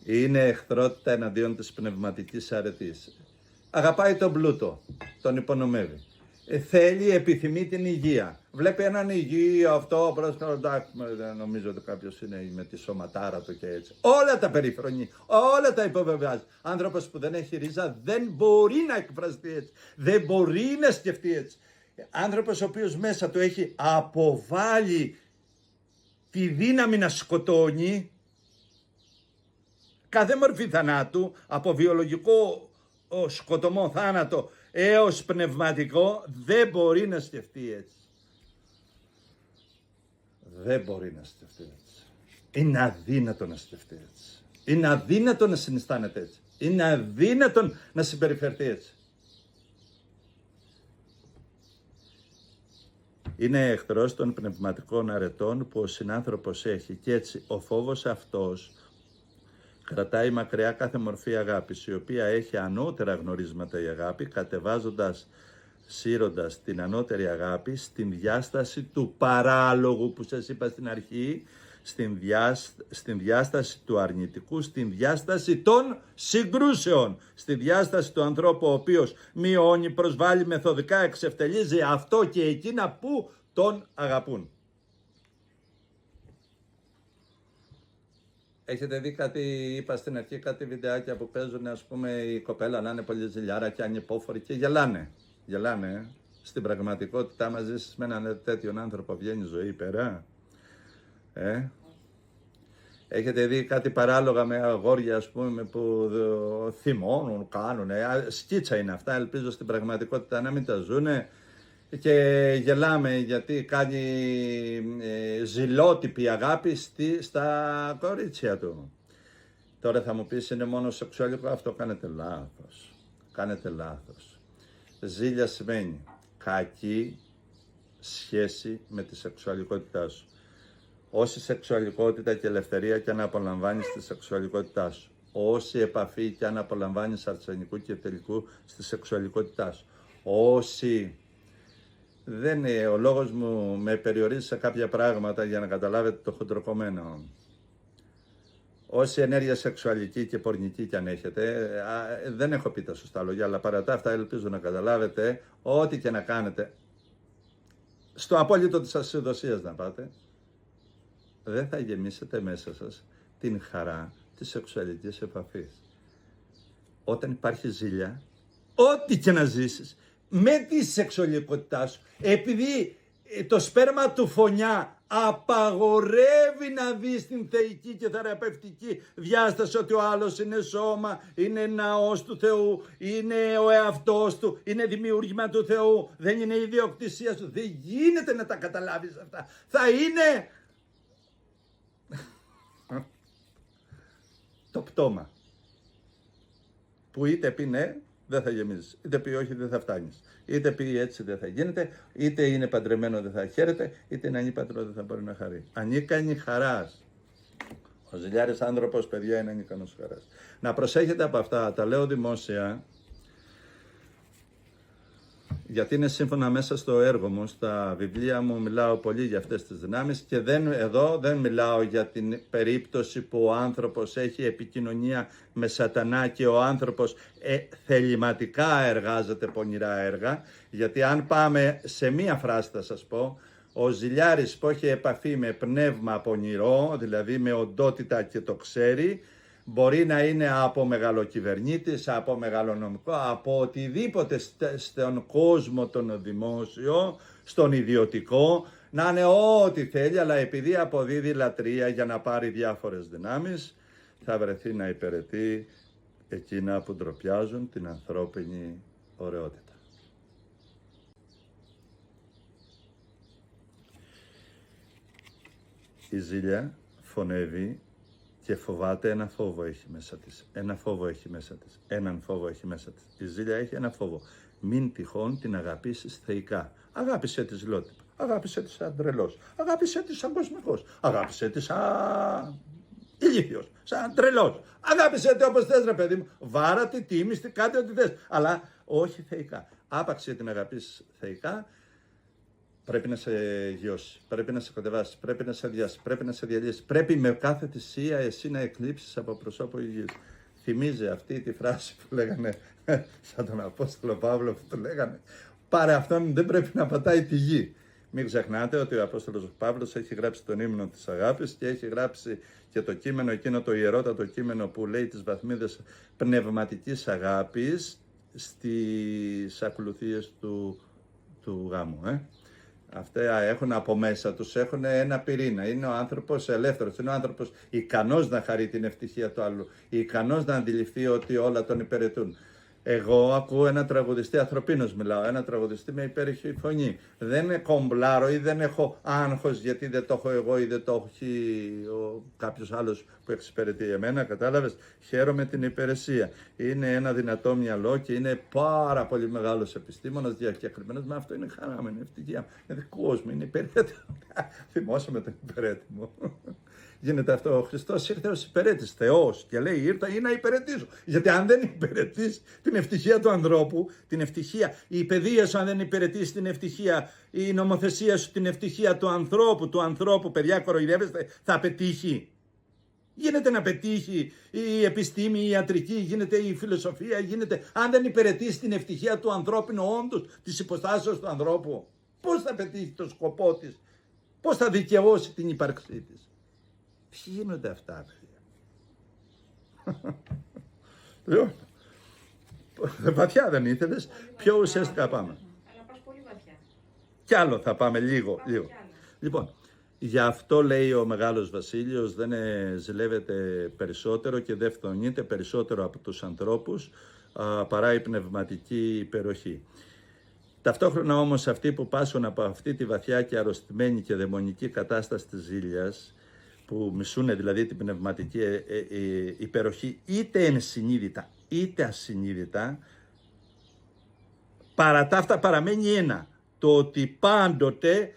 Είναι εχθρότητα εναντίον της πνευματικής αρετής. Αγαπάει τον πλούτο, τον υπονομεύει. Θέλει, επιθυμεί την υγεία. Βλέπει έναν υγιή αυτό, πρόσφατα, εντάξει, δεν νομίζω ότι κάποιος είναι με τη σωματάρα του και έτσι. Όλα τα περιφρονεί, όλα τα υποβεβαιάζει. Άνθρωπος που δεν έχει ρίζα δεν μπορεί να εκφραστεί έτσι. Δεν μπορεί να σκεφτεί έτσι. Άνθρωπος ο οποίος μέσα του έχει αποβάλει τη δύναμη να σκοτώνει, κάθε μορφή θανάτου, από βιολογικό σκοτωμό, θάνατο, έως πνευματικό, δεν μπορεί να σκεφτεί έτσι. Δεν μπορεί να σκεφτεί έτσι. Είναι αδύνατο να σκεφτεί έτσι. Είναι αδύνατο να συναισθάνεται έτσι. Είναι αδύνατο να συμπεριφερθεί έτσι. Είναι εχθρός των πνευματικών αρετών που ο συνάνθρωπος έχει και έτσι ο φόβος αυτός κρατάει μακριά κάθε μορφή αγάπης, η οποία έχει ανώτερα γνωρίσματα η αγάπη, κατεβάζοντας, σύροντας την ανώτερη αγάπη στην διάσταση του παράλογου που σας είπα στην αρχή, στην διάσταση του αρνητικού, στην διάσταση των συγκρούσεων, στη διάσταση του ανθρώπου ο οποίος μειώνει, προσβάλλει, μεθοδικά εξευτελίζει αυτό και εκείνα που τον αγαπούν. Έχετε δει κάτι, είπα στην αρχή, κάτι βιντεάκια που παίζουν, ας πούμε, η κοπέλα να είναι πολύ ζηλιάρα και ανυπόφορη και γελάνε. Γελάνε. Στην πραγματικότητα, άμα ζήσεις με έναν τέτοιον άνθρωπο, βγαίνει ζωή πέρα. Έχετε δει κάτι παράλογα με αγόρια, ας πούμε, που θυμώνουν, κάνουν. Σκίτσα είναι αυτά, ελπίζω στην πραγματικότητα να μην τα ζουνε. Και γελάμε γιατί κάνει ζηλότυπη αγάπη στα κορίτσια του. Τώρα θα μου πεις είναι μόνο σεξουαλικό, αυτό κάνετε λάθος. Κάνετε λάθος. Ζήλια σημαίνει κακή σχέση με τη σεξουαλικότητά σου. Όση σεξουαλικότητα και ελευθερία και αν απολαμβάνεις τη σεξουαλικότητά σου. Όση επαφή και αν απολαμβάνεις αρσενικού και τελικού στη σεξουαλικότητά σου. Ο λόγος μου με περιορίζει σε κάποια πράγματα για να καταλάβετε το χοντροκομμένο. Όση ενέργεια σεξουαλική και πορνική κι αν έχετε, δεν έχω πει τα σωστά λόγια, αλλά παρά τα αυτά ελπίζω να καταλάβετε ό,τι και να κάνετε, στο απόλυτο της ασυνδοσίας να πάτε, δεν θα γεμίσετε μέσα σας την χαρά της σεξουαλικής επαφής. Όταν υπάρχει ζήλια, ό,τι και να ζήσεις, με τη σεξουαλικότητά σου, επειδή το σπέρμα του φωνιά απαγορεύει να δεις την θεϊκή και θεραπευτική διάσταση ότι ο άλλος είναι σώμα, είναι ναός του Θεού, είναι ο εαυτός του, είναι δημιούργημα του Θεού, δεν είναι ιδιοκτησία σου, δεν γίνεται να τα καταλάβεις αυτά. Θα είναι το πτώμα που είτε πει ναι, δεν θα γεμίζεις, είτε πει όχι, δεν θα φτάνεις. Είτε πει έτσι δεν θα γίνεται, είτε είναι παντρεμένο δεν θα χαίρεται, είτε είναι ανήπαντρο δεν θα μπορεί να χαρεί. Ανίκανη χαράς. Ο ζηλιάρης άνθρωπος, παιδιά, είναι ανίκανος χαράς. Να προσέχετε από αυτά, τα λέω δημόσια, γιατί είναι σύμφωνα μέσα στο έργο μου, στα βιβλία μου μιλάω πολύ για αυτές τις δυνάμεις και εδώ δεν μιλάω για την περίπτωση που ο άνθρωπος έχει επικοινωνία με σατανά και ο άνθρωπος θεληματικά εργάζεται πονηρά έργα, γιατί αν πάμε σε μία φράση θα σας πω, ο ζηλιάρης που έχει επαφή με πνεύμα πονηρό, δηλαδή με οντότητα και το ξέρει, μπορεί να είναι από μεγαλοκυβερνήτης, από μεγαλονομικό, από οτιδήποτε στον κόσμο τον δημόσιο, στον ιδιωτικό, να είναι ό,τι θέλει, αλλά επειδή αποδίδει λατρεία για να πάρει διάφορες δυνάμεις, θα βρεθεί να υπηρετεί εκείνα που ντροπιάζουν την ανθρώπινη ωραιότητα. Η ζήλια φωνεύει και φοβάται ένα φόβο έχει μέσα της. Έναν φόβο έχει μέσα της. Η ζήλια έχει ένα φόβο. Μην τυχόν την αγαπήσεις θεϊκά. Αγάπησέ τη ζηλότυπα. Αγάπησέ τη σαν τρελός. Αγάπησέ τη σαν κοσμικός. Αγάπησέ τη σαν ηλίθιος. Σαν τρελός. Αγάπησέ τη όπως θες, ρε παιδί μου. Βάρα τη, τίμηστη, κάτι ό,τι θες. Αλλά όχι θεϊκά. Άπαξε την αγαπήσεις θεϊκά. Πρέπει να σε γιώσει, πρέπει να σε κατεβάσει, πρέπει να σε αδειάσει, πρέπει να σε διαλύσει. Πρέπει με κάθε θυσία εσύ να εκλείψεις από προσώπου υγιής. Θυμίζει αυτή τη φράση που λέγανε, σαν τον Απόστολο Παύλο που του λέγανε, πάρε αυτόν, δεν πρέπει να πατάει τη γη. Μην ξεχνάτε ότι ο Απόστολος Παύλος έχει γράψει τον ύμνο της αγάπης και έχει γράψει και το κείμενο, εκείνο το ιερότατο κείμενο που λέει τις βαθμίδες πνευματικής αγάπης στις ακολουθίες του γάμου. Αυτά έχουν από μέσα τους, έχουν ένα πυρήνα. Είναι ο άνθρωπος ελεύθερος, είναι ο άνθρωπος ικανός να χαρεί την ευτυχία του άλλου, ικανός να αντιληφθεί ότι όλα τον υπηρετούν. Εγώ ακούω ένα τραγουδιστή, ανθρωπίνος μιλάω, ένα τραγουδιστή με υπέροχη φωνή. Δεν κομπλάρω ή δεν έχω άγχος γιατί δεν το έχω εγώ ή δεν το έχει κάποιος άλλος που εξυπηρετεί εμένα, κατάλαβες. Χαίρομαι την υπηρεσία. Είναι ένα δυνατό μυαλό και είναι πάρα πολύ μεγάλος επιστήμονας, διακεκριμένος. Με αυτό είναι χαρά μου, είναι ευτυχία. Είναι δικός μου, είναι υπηρέτημο. Θυμώσαμε τον υπηρέτημο. Γίνεται αυτό. Ο Χριστός ήρθε ως υπηρέτης, Θεός, και λέει ήρθα ή να υπηρετήσω. Γιατί αν δεν υπηρετείς την ευτυχία του ανθρώπου, την ευτυχία, η παιδεία σου αν δεν υπηρετείς την ευτυχία, η νομοθεσία σου την ευτυχία του ανθρώπου, παιδιά κοροϊδεύεστε, θα πετύχει. Γίνεται να πετύχει η επιστήμη, η ιατρική, γίνεται η φιλοσοφία, γίνεται αν δεν υπηρετείς την ευτυχία του ανθρώπινου όντως, της υποστάσεως του ανθρώπου. Πώς θα πετύχει το σκοπό της, πώς θα δικαιώσει την ύπαρξή της. Τι γίνονται αυτά, παιδιά. Λοιπόν, βαθιά δεν ήθελες, πιο ουσιαστικά πάμε. Αλλά πας πολύ βαθιά. Κι άλλο θα πάμε λίγο. Λοιπόν, γι' αυτό λέει ο Μεγάλος Βασίλειος, δεν ζηλεύεται περισσότερο και δεν φθονείται περισσότερο από τους ανθρώπους παρά η πνευματική υπεροχή. Ταυτόχρονα όμως αυτοί που πάσουν από αυτή τη βαθιά και αρρωστημένη και δαιμονική κατάσταση της ζήλιας, που μισούν δηλαδή την πνευματική υπεροχή είτε ενσυνείδητα είτε ασυνείδητα, παρά τα αυτά παραμένει ένα, το ότι πάντοτε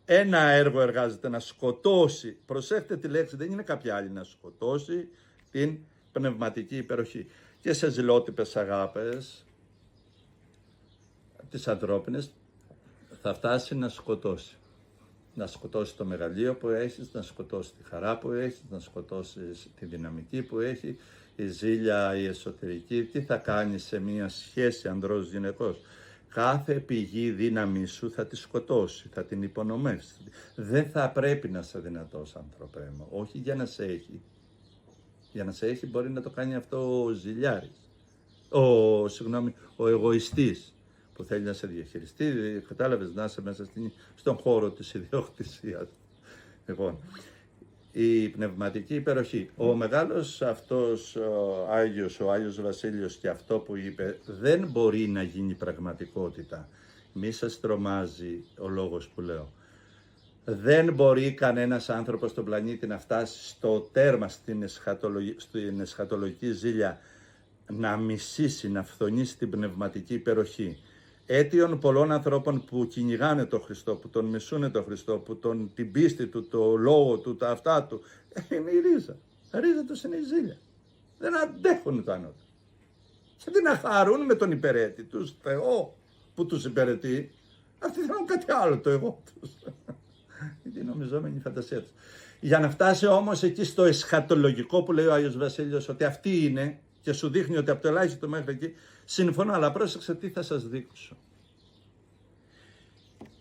ένα έργο εργάζεται να σκοτώσει, προσέχετε τη λέξη, δεν είναι κάποια άλλη, να σκοτώσει την πνευματική υπεροχή. Και σε ζηλότυπες αγάπες, τις ανθρώπινες, θα φτάσει να σκοτώσει. Να σκοτώσει το μεγαλείο που έχεις, να σκοτώσει τη χαρά που έχεις, να σκοτώσεις τη δυναμική που έχει, η ζήλια, η εσωτερική. Τι θα κάνει σε μια σχέση ανδρός-γυναικός? Κάθε πηγή δύναμη σου θα τη σκοτώσει, θα την υπονομεύσει. Δεν θα πρέπει να είσαι δυνατός, άνθρωπε μου, όχι για να σε έχει. Για να σε έχει μπορεί να το κάνει αυτό ο ζηλιάρης, ο εγωιστής, που θέλει να σε διαχειριστεί, κατάλαβες, να είσαι μέσα στον χώρο της ιδιοκτησίας. Λοιπόν, η πνευματική υπεροχή. Ο μεγάλος αυτός ο Άγιος Βασίλειος, και αυτό που είπε, δεν μπορεί να γίνει πραγματικότητα. Μη σας τρομάζει ο λόγος που λέω. Δεν μπορεί κανένας άνθρωπος στον πλανήτη να φτάσει στο τέρμα στην εσχατολογική ζήλια, να μισήσει, να φθονήσει την πνευματική υπεροχή. Αίτιον πολλών ανθρώπων που κυνηγάνε τον Χριστό, που τον μισούν τον Χριστό, που την πίστη του, το λόγο του, τα αυτά του, είναι η ρίζα. Η ρίζα τους είναι η ζήλια. Δεν αντέχουν το ανώτερο. Γιατί να χαρούν με τον υπηρέτη τους, Θεό που τους υπηρετεί, αυτοί θέλουν κάτι άλλο, το εγώ τους. Είναι νομιζόμενη η φαντασία τους. Για να φτάσει όμως εκεί στο εσχατολογικό που λέει ο Άγιος Βασίλειος, ότι αυτή είναι, και σου δείχνει ότι από το ελάχιστο μέχρι εκεί, συμφωνώ, αλλά πρόσεξε τι θα σας δείξω.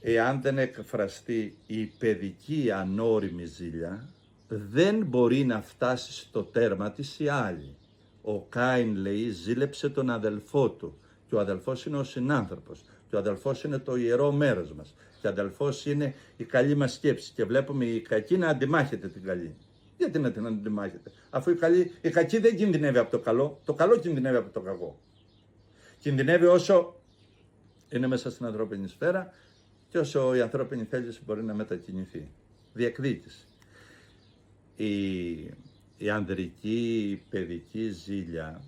Εάν δεν εκφραστεί η παιδική ανώριμη ζήλια, δεν μπορεί να φτάσει στο τέρμα της η άλλη. Ο Κάιν, λέει, ζήλεψε τον αδελφό του, και ο αδελφός είναι ο συνάνθρωπος, και ο αδελφός είναι το ιερό μέρος μας, και ο αδελφός είναι η καλή μας σκέψη, και βλέπουμε η κακή να αντιμάχεται την καλή. Γιατί να την αντιμάχεται, αφού η κακή δεν κινδυνεύει από το καλό κινδυνεύει από το κακό. Κινδυνεύει όσο είναι μέσα στην ανθρώπινη σφαίρα και όσο η ανθρώπινη θέληση μπορεί να μετακινηθεί. Διεκδίκηση. Η ανδρική, η παιδική ζήλια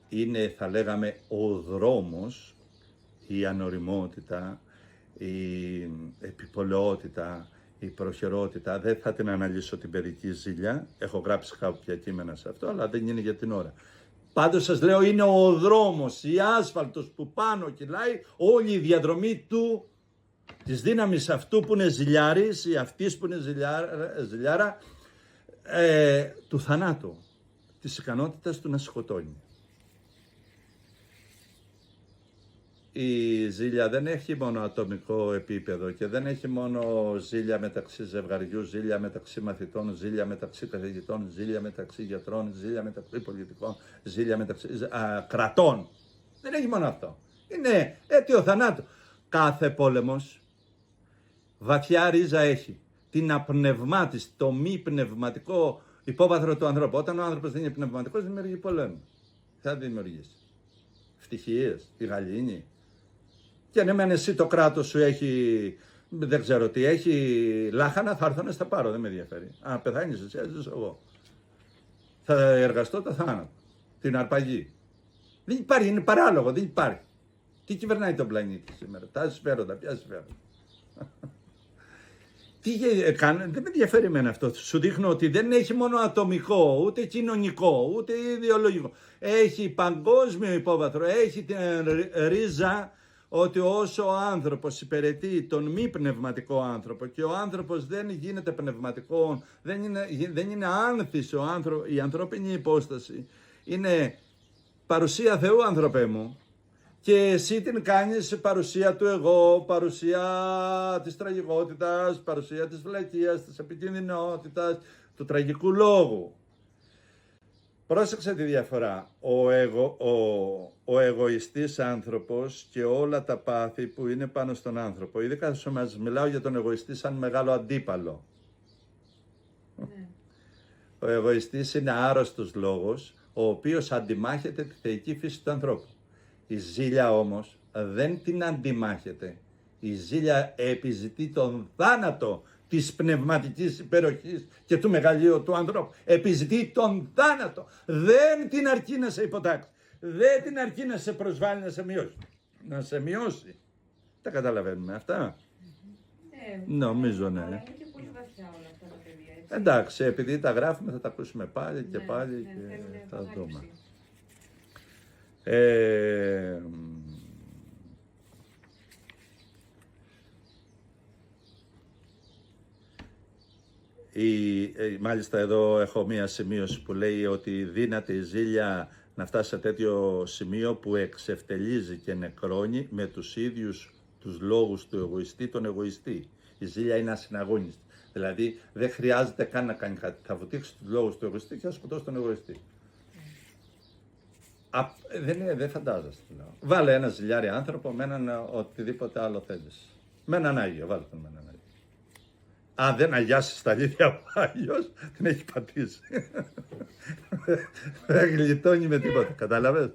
είναι, θα λέγαμε, ο δρόμος, η ανοριμότητα, η επιπολαιότητα, η προχερότητα. Δεν θα την αναλύσω την παιδική ζήλια, έχω γράψει κάποια κείμενα σε αυτό, αλλά δεν είναι για την ώρα. Πάντως σας λέω, είναι ο δρόμος, η άσφαλτος που πάνω κυλάει όλη η διαδρομή της δύναμης αυτού που είναι ζηλιάρης ή αυτής που είναι ζηλιάρα, του θανάτου, της ικανότητας του να σκοτώνει. Η ζήλια δεν έχει μόνο ατομικό επίπεδο και δεν έχει μόνο ζήλια μεταξύ ζευγαριού, ζήλια μεταξύ μαθητών, ζήλια μεταξύ καθηγητών, ζήλια μεταξύ γιατρών, ζήλια μεταξύ πολιτικών, ζήλια μεταξύ κρατών. Δεν έχει μόνο αυτό. Είναι αίτιο θανάτου. Κάθε πόλεμος βαθιά ρίζα έχει. Την απνευμάτιση, το μη πνευματικό υπόβαθρο του ανθρώπου. Όταν ο άνθρωπος δεν είναι πνευματικός, δημιουργεί πολέμους. θα δημιουργήσει? Ευτυχίες, η γαλήνη. Και ναι, μεν εσύ το κράτος σου έχει, δεν ξέρω τι, έχει λάχανα, θα έρθω να στα πάρω, δεν με ενδιαφέρει. Αν πεθάνεις εσύ, έτσι εγώ. Θα εργαστώ το θάνατο, την αρπαγή. Δεν υπάρχει, είναι παράλογο, δεν υπάρχει. Τι κυβερνάει τον πλανήτη σήμερα? Τα συμφέροντα, ποια συμφέροντα? Δεν με ενδιαφέρει εμένα αυτό. Σου δείχνω ότι δεν έχει μόνο ατομικό, ούτε κοινωνικό, ούτε ιδεολογικό. Έχει παγκόσμιο υπόβαθρο, έχει την ρίζα ότι όσο ο άνθρωπος υπηρετεί τον μη πνευματικό άνθρωπο και ο άνθρωπος δεν γίνεται πνευματικό, δεν είναι άνθης η ανθρώπινη υπόσταση, είναι παρουσία Θεού, άνθρωπέ μου, και εσύ την κάνεις παρουσία του εγώ, παρουσία της τραγικότητας, παρουσία της βλακείας, της επικίνδυνοτητας, του τραγικού λόγου. Πρόσεξε τη διαφορά. Ο εγωιστής άνθρωπος και όλα τα πάθη που είναι πάνω στον άνθρωπο. Ειδικά σου μας μιλάω για τον εγωιστή σαν μεγάλο αντίπαλο. Ο εγωιστής είναι άρρωστος λόγος, ο οποίος αντιμάχεται τη θεϊκή φύση του ανθρώπου. Η ζήλια όμως δεν την αντιμάχεται. Η ζήλια επιζητεί τον θάνατο της πνευματικής υπεροχής και του μεγαλείου του ανθρώπου. Επιζητεί τον θάνατο. Δεν την αρκεί να σε υποτάξει. Δεν την αρκεί να σε προσβάλλει, να σε μειώσει. Να σε μειώσει. Τα καταλαβαίνουμε αυτά? Νομίζω ναι. Αλλά είναι και πολύ βαθιά όλα αυτά τα παιδιά, έτσι. Εντάξει, επειδή τα γράφουμε θα τα ακούσουμε πάλι και πάλι και θα δούμε. Μάλιστα εδώ έχω μία σημείωση που λέει ότι δύναται η ζήλια να φτάσει σε τέτοιο σημείο που εξευτελίζει και νεκρώνει με τους ίδιους τους λόγους του εγωιστή τον εγωιστή. Η ζήλια είναι ασυναγώνιστη. Δηλαδή δεν χρειάζεται καν να κάνει κάτι. Θα βουτήξει τους λόγους του εγωιστή και θα σκοτώσει τον εγωιστή. Δεν φαντάζεσαι. Βάλε ένα ζηλιάρι άνθρωπο με έναν οτιδήποτε άλλο θέλεις. Με έναν Άγιο, βάλε τον με έναν Άγιο. Αν δεν αγιάσεις τα αλήθεια ο Άγιος, την έχει πατήσει. Δεν γλιτώνει με τίποτα, κατάλαβες?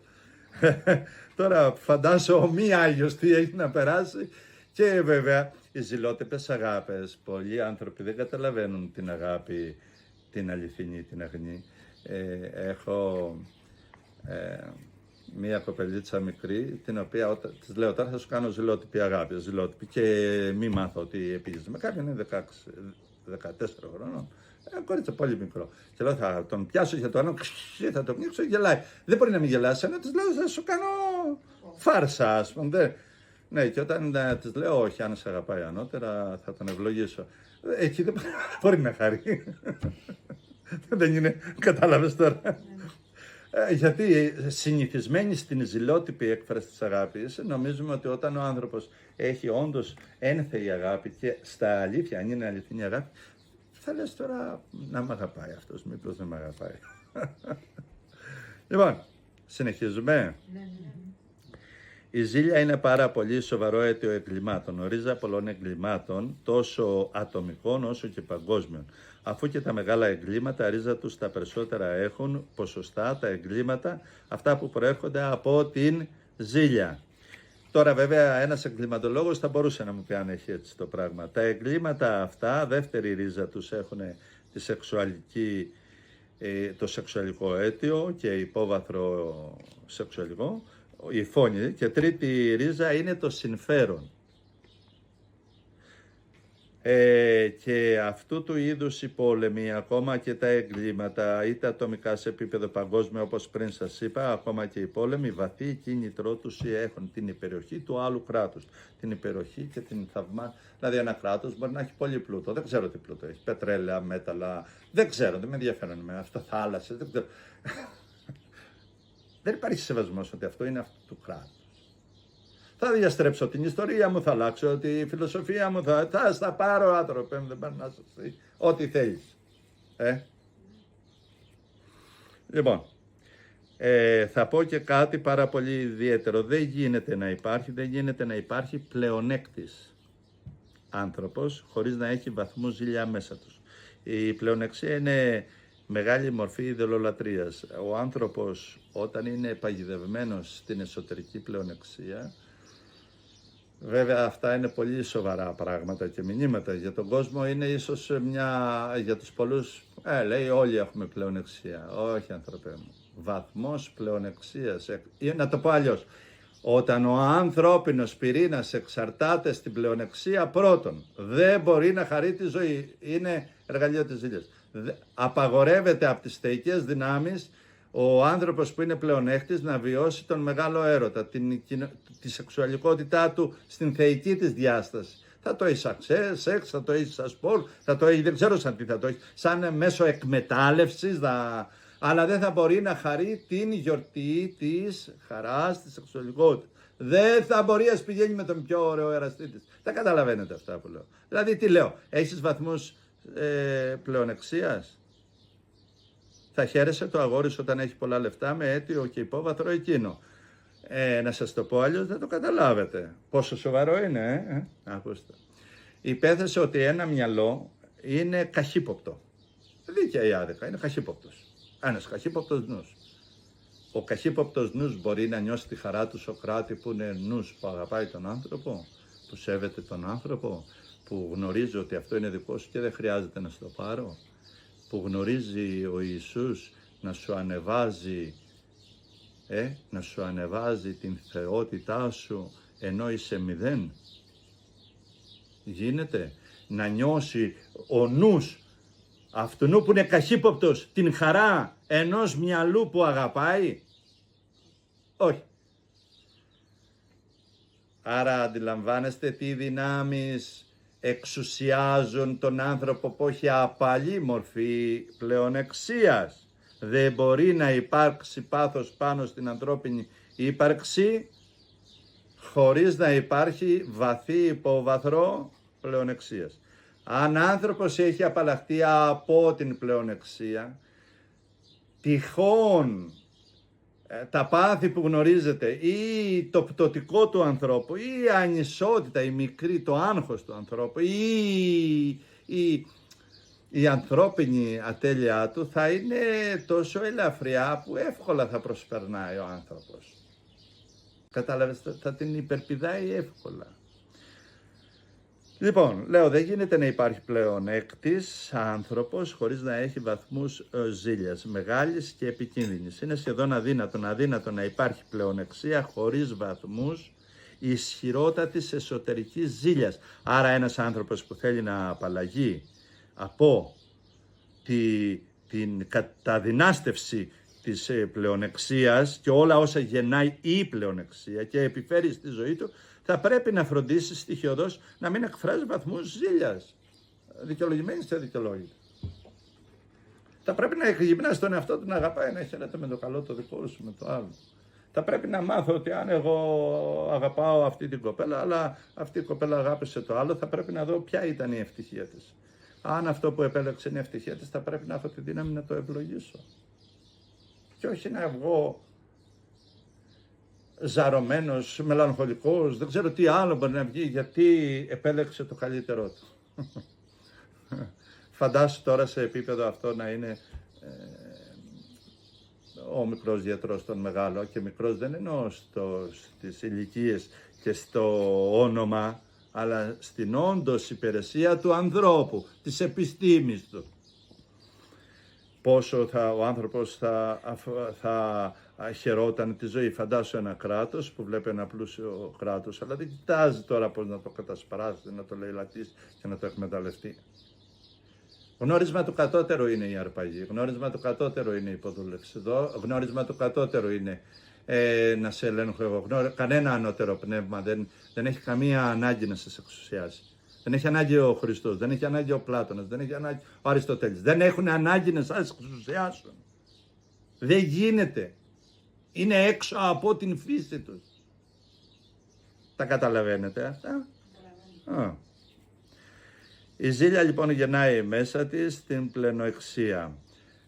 Τώρα φαντάσου ο μη Άγιος τι έχει να περάσει. Και βέβαια οι ζηλότυπες αγάπες, πολλοί άνθρωποι δεν καταλαβαίνουν την αγάπη, την αληθινή, την αγνή. Έχω μία κοπελίτσα μικρή, την οποία της λέω τώρα θα σου κάνω ζηλότυπη αγάπη, ζηλότυπη, και μη μάθω ότι πήγες με κάποιον, είναι 14 χρονών, κορίτσια πολύ μικρό. Και λέω θα τον πιάσω για το άλλο, θα τον πνίξω, γελάει. Δεν μπορεί να μην γελάσει, ενώ της λέω θα σου κάνω φάρσα, ας πούμε. Ναι, και όταν της λέω όχι, αν σε αγαπάει ανώτερα θα τον ευλογήσω. Εκεί δεν μπορεί να χαρεί. Δεν είναι, κατάλαβες τώρα? Γιατί συνηθισμένοι στην ζηλότυπη έκφραση της αγάπης, νομίζουμε ότι όταν ο άνθρωπος έχει όντως ένθεη αγάπη και στα αλήθεια, αν είναι αληθινή αγάπη, θα λες τώρα να μ' αγαπάει αυτός, μήπως δεν μ' αγαπάει. Λοιπόν, συνεχίζουμε. Η ζήλια είναι πάρα πολύ σοβαρό αίτιο εγκλημάτων. Ορίζα πολλών εγκλημάτων, τόσο ατομικών όσο και παγκόσμιων. Αφού και τα μεγάλα εγκλήματα, ρίζα τους τα περισσότερα έχουν ποσοστά, τα εγκλήματα, αυτά που προέρχονται από την ζήλια. Τώρα βέβαια ένας εγκληματολόγος θα μπορούσε να μου πει αν έχει έτσι το πράγμα. Τα εγκλήματα αυτά, δεύτερη ρίζα τους έχουν το σεξουαλικό αίτιο και υπόβαθρο σεξουαλικό, η φόνη, και τρίτη ρίζα είναι το συμφέρον. Και αυτού του είδους οι πόλεμοι, ακόμα και τα εγκλήματα, είτε ατομικά σε επίπεδο παγκόσμιο όπως πριν σας είπα, ακόμα και οι πόλεμοι, βαθύ κίνητρό τους έχουν την υπεροχή του άλλου κράτους. Την υπεροχή και την θαυμά. Δηλαδή ένα κράτος μπορεί να έχει πολύ πλούτο, δεν ξέρω τι πλούτο έχει, πετρέλαια, μέταλλα, δεν ξέρω, δεν με ενδιαφέρουν με αυτό, θάλασσες, δεν ξέρω. Δεν υπάρχει σεβασμός ότι αυτό είναι αυτού του κράτους. Θα διαστρέψω την ιστορία μου, θα αλλάξω τη φιλοσοφία μου, θα στα πάρω άνθρωπε, δεν πάνε να σας πει ό,τι θέλεις. Λοιπόν, θα πω και κάτι πάρα πολύ ιδιαίτερο. Δεν γίνεται να υπάρχει πλεονέκτης άνθρωπος χωρίς να έχει βαθμούς ζήλια μέσα τους. Η πλεονεξία είναι μεγάλη μορφή ειδωλολατρίας. Ο άνθρωπος όταν είναι παγιδευμένος στην εσωτερική πλεονεξία, βέβαια αυτά είναι πολύ σοβαρά πράγματα και μηνύματα. Για τον κόσμο είναι ίσως για τους πολλούς, λέει όλοι έχουμε πλεονεξία. Όχι άνθρωπε μου, βαθμός πλεονεξίας, να το πω αλλιώς. Όταν ο ανθρώπινος πυρήνας εξαρτάται στην πλεονεξία, πρώτον, δεν μπορεί να χαρεί τη ζωή. Είναι εργαλείο της ζήλιας. Απαγορεύεται από τις θεϊκές δυνάμεις ο άνθρωπος που είναι πλεονέκτης να βιώσει τον μεγάλο έρωτα, τη σεξουαλικότητά του στην θεϊκή της διάσταση. Θα το έχει σαν σεξ, θα το έχει σαν σπορ, θα το έχει, δεν ξέρω σαν τι θα το έχει, σαν μέσω εκμετάλλευσης, αλλά δεν θα μπορεί να χαρεί την γιορτή της χαράς, της σεξουαλικότητας. Δεν θα μπορεί να πηγαίνει με τον πιο ωραίο εραστή της. Τα καταλαβαίνετε αυτά που λέω. Δηλαδή τι λέω, έχεις βαθμούς πλεονεξίας. Θα χαίρεσαι το αγόρι σου όταν έχει πολλά λεφτά με αίτιο και υπόβαθρο εκείνο. Να σας το πω αλλιώς δεν το καταλάβετε. Πόσο σοβαρό είναι, Ακούστε. Υπέθεσε ότι ένα μυαλό είναι καχύποπτο. Δίκαια ή άδικα, είναι καχύποπτος. Ένας καχύποπτος νους. Ο καχύποπτος νους μπορεί να νιώσει τη χαρά του Σωκράτη που είναι νους που αγαπάει τον άνθρωπο, που σέβεται τον άνθρωπο, που γνωρίζει ότι αυτό είναι δικό σου και δεν χρειάζεται να σου το πάρω, που γνωρίζει ο Ιησούς να σου ανεβάζει την θεότητά σου ενώ είσαι μηδέν. Γίνεται να νιώσει ο νους αυτού που είναι καχύποπτος την χαρά ενός μυαλού που αγαπάει. Όχι. Άρα αντιλαμβάνεστε τι δυνάμεις εξουσιάζουν τον άνθρωπο που έχει απαλή μορφή πλεονεξίας. Δεν μπορεί να υπάρξει πάθος πάνω στην ανθρώπινη ύπαρξη χωρίς να υπάρχει βαθύ υπόβαθρο πλεονεξίας. Αν άνθρωπος έχει απαλλαχτεί από την πλεονεξία, τυχόν τα πάθη που γνωρίζετε ή το πτωτικό του ανθρώπου ή η ανισότητα, η μικρή, το άγχος του ανθρώπου ή η ανθρώπινη ατέλειά του θα είναι τόσο ελαφριά που εύκολα θα προσπερνάει ο άνθρωπος. Κατάλαβες, θα την υπερπηδάει εύκολα. Λοιπόν, λέω δεν γίνεται να υπάρχει πλεονέκτης άνθρωπος χωρίς να έχει βαθμούς ζήλιας, μεγάλης και επικίνδυνης. Είναι σχεδόν αδύνατο να υπάρχει πλεονεξία χωρίς βαθμούς ισχυρότατης εσωτερικής ζήλιας. Άρα ένας άνθρωπος που θέλει να απαλλαγεί από την καταδυνάστευση της πλεονεξίας και όλα όσα γεννάει η πλεονεξία και επιφέρει στη ζωή του, θα πρέπει να φροντίσει στοιχειωδώς να μην εκφράζει βαθμούς ζήλιας, δικαιολογημένης και αδικαιολόγητη. Θα πρέπει να γυμνάσει τον εαυτό του να αγαπάει, να χαίρεται με το καλό το δικό σου, με το άλλο. Θα πρέπει να μάθω ότι αν εγώ αγαπάω αυτή την κοπέλα, αλλά αυτή η κοπέλα αγάπησε το άλλο, θα πρέπει να δω ποια ήταν η ευτυχία της. Αν αυτό που επέλεξε είναι η ευτυχία της, θα πρέπει να έχω τη δύναμη να το ευλογήσω. Και όχι να βγω ζαρωμένος, μελαγχολικός, δεν ξέρω τι άλλο μπορεί να βγει, γιατί επέλεξε το καλύτερό του. Φαντάσου τώρα σε επίπεδο αυτό να είναι ο μικρός γιατρός τον μεγάλο, και μικρός δεν εννοώ στις ηλικίες και στο όνομα, αλλά στην όντως υπηρεσία του ανθρώπου, της επιστήμης του. Πόσο ο άνθρωπος θα χαιρόταν τη ζωή. Φαντάσου ένα κράτος που βλέπει ένα πλούσιο κράτος, αλλά δεν κοιτάζει τώρα πώς να το κατασπαράσει, να το λαιλατίσει και να το εκμεταλλευτεί. Γνώρισμα του κατώτερου είναι η αρπαγή, γνώρισμα του κατώτερου είναι η υποδούλευση, γνώρισμα του κατώτερου είναι να σε ελέγχω εγώ. Κανένα ανώτερο πνεύμα δεν έχει καμία ανάγκη να σε εξουσιάσει. Δεν έχει ανάγκη ο Χριστός, δεν έχει ανάγκη ο Πλάτωνας, δεν έχει ανάγκη ο Αριστοτέλης. Δεν έχουν ανάγκη να σας εξουσιάσουν. Δεν γίνεται. Είναι έξω από την φύση τους. Τα καταλαβαίνετε αυτά? Η ζήλια λοιπόν γεννάει μέσα της την πλενοεξία.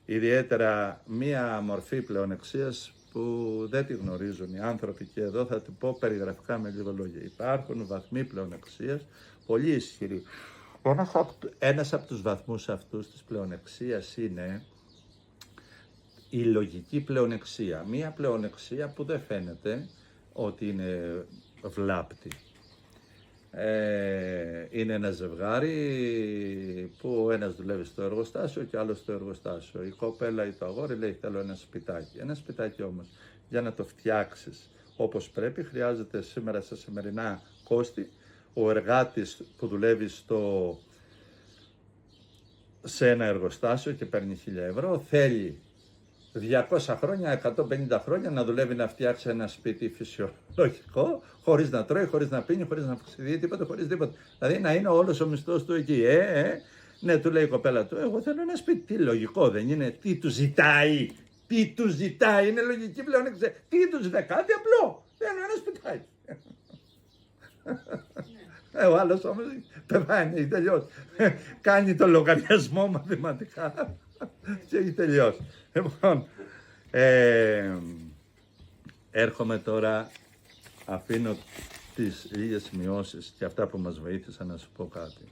Ιδιαίτερα μία μορφή πλεονεξίας που δεν τη γνωρίζουν οι άνθρωποι, και εδώ θα την πω περιγραφικά με λίγο λόγια. Υπάρχουν βαθμοί πλεονεξίας πολύ ισχυροί. Ένας από τους βαθμούς αυτούς της πλεονεξίας είναι η λογική πλεονεξία. Μία πλεονεξία που δεν φαίνεται ότι είναι βλάπτη. Είναι ένα ζευγάρι που ο ένας δουλεύει στο εργοστάσιο και άλλος στο εργοστάσιο. Η κοπέλα ή το αγόρι λέει θέλω ένα σπιτάκι. Ένα σπιτάκι όμως για να το φτιάξεις όπως πρέπει χρειάζεται σήμερα σε σημερινά κόστη ο εργάτης που δουλεύει σε ένα εργοστάσιο και παίρνει 1.000 ευρώ θέλει 200 χρόνια, 150 χρόνια να δουλεύει να φτιάξει ένα σπίτι φυσιολογικό, χωρίς να τρώει, χωρίς να πίνει, χωρίς να αυξηθεί τίποτα, χωρίς τίποτα. Δηλαδή να είναι όλος ο μισθός του εκεί. Ναι, του λέει η κοπέλα του, εγώ θέλω ένα σπίτι. Τι λογικό δεν είναι, τι του ζητάει, είναι λογική πλέον. Τι του ζητάει, κάτι απλό. Θέλω ένα σπιτάκι. Ο άλλος όμως πεθάνει, έχει τελειώσει. Κάνει το λογαριασμό μαθηματικά και έχει τελειώσει. Λοιπόν, έρχομαι τώρα, αφήνω τις λίγες σημειώσεις και αυτά που μας βοήθησαν να σου πω κάτι.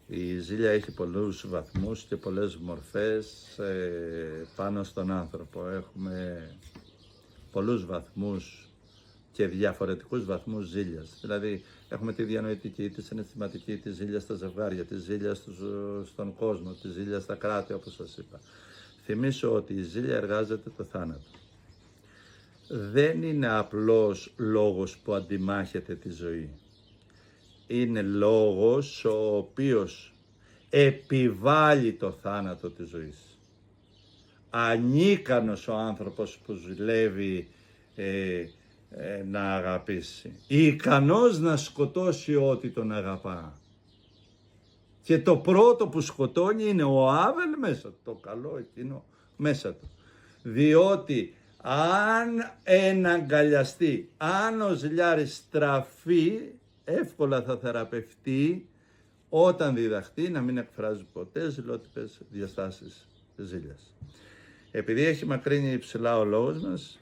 Η ζήλια έχει πολλούς βαθμούς και πολλές μορφές πάνω στον άνθρωπο. Έχουμε πολλούς βαθμούς και διαφορετικούς βαθμούς ζήλιας. Δηλαδή, έχουμε τη διανοητική, τη συναισθηματική, τη ζήλια στα ζευγάρια, τη ζήλια στον κόσμο, τη ζήλια στα κράτη, όπως σας είπα. Θυμίσω ότι η ζήλια εργάζεται το θάνατο. Δεν είναι απλός λόγος που αντιμάχεται τη ζωή. Είναι λόγος ο οποίος επιβάλλει το θάνατο της ζωής. Ανίκανος ο άνθρωπος που ζηλεύει να αγαπήσει. Ικανός να σκοτώσει ό,τι τον αγαπά. Και το πρώτο που σκοτώνει είναι ο Άβελ μέσα του, το καλό εκείνο μέσα του. Διότι αν εναγκαλιαστεί, αν ο ζηλιάρης στραφεί, εύκολα θα θεραπευτεί όταν διδαχτεί να μην εκφράζει ποτέ ζηλότυπες διαστάσεις ζήλιας. Επειδή έχει μακρύνει υψηλά ο λόγος μας,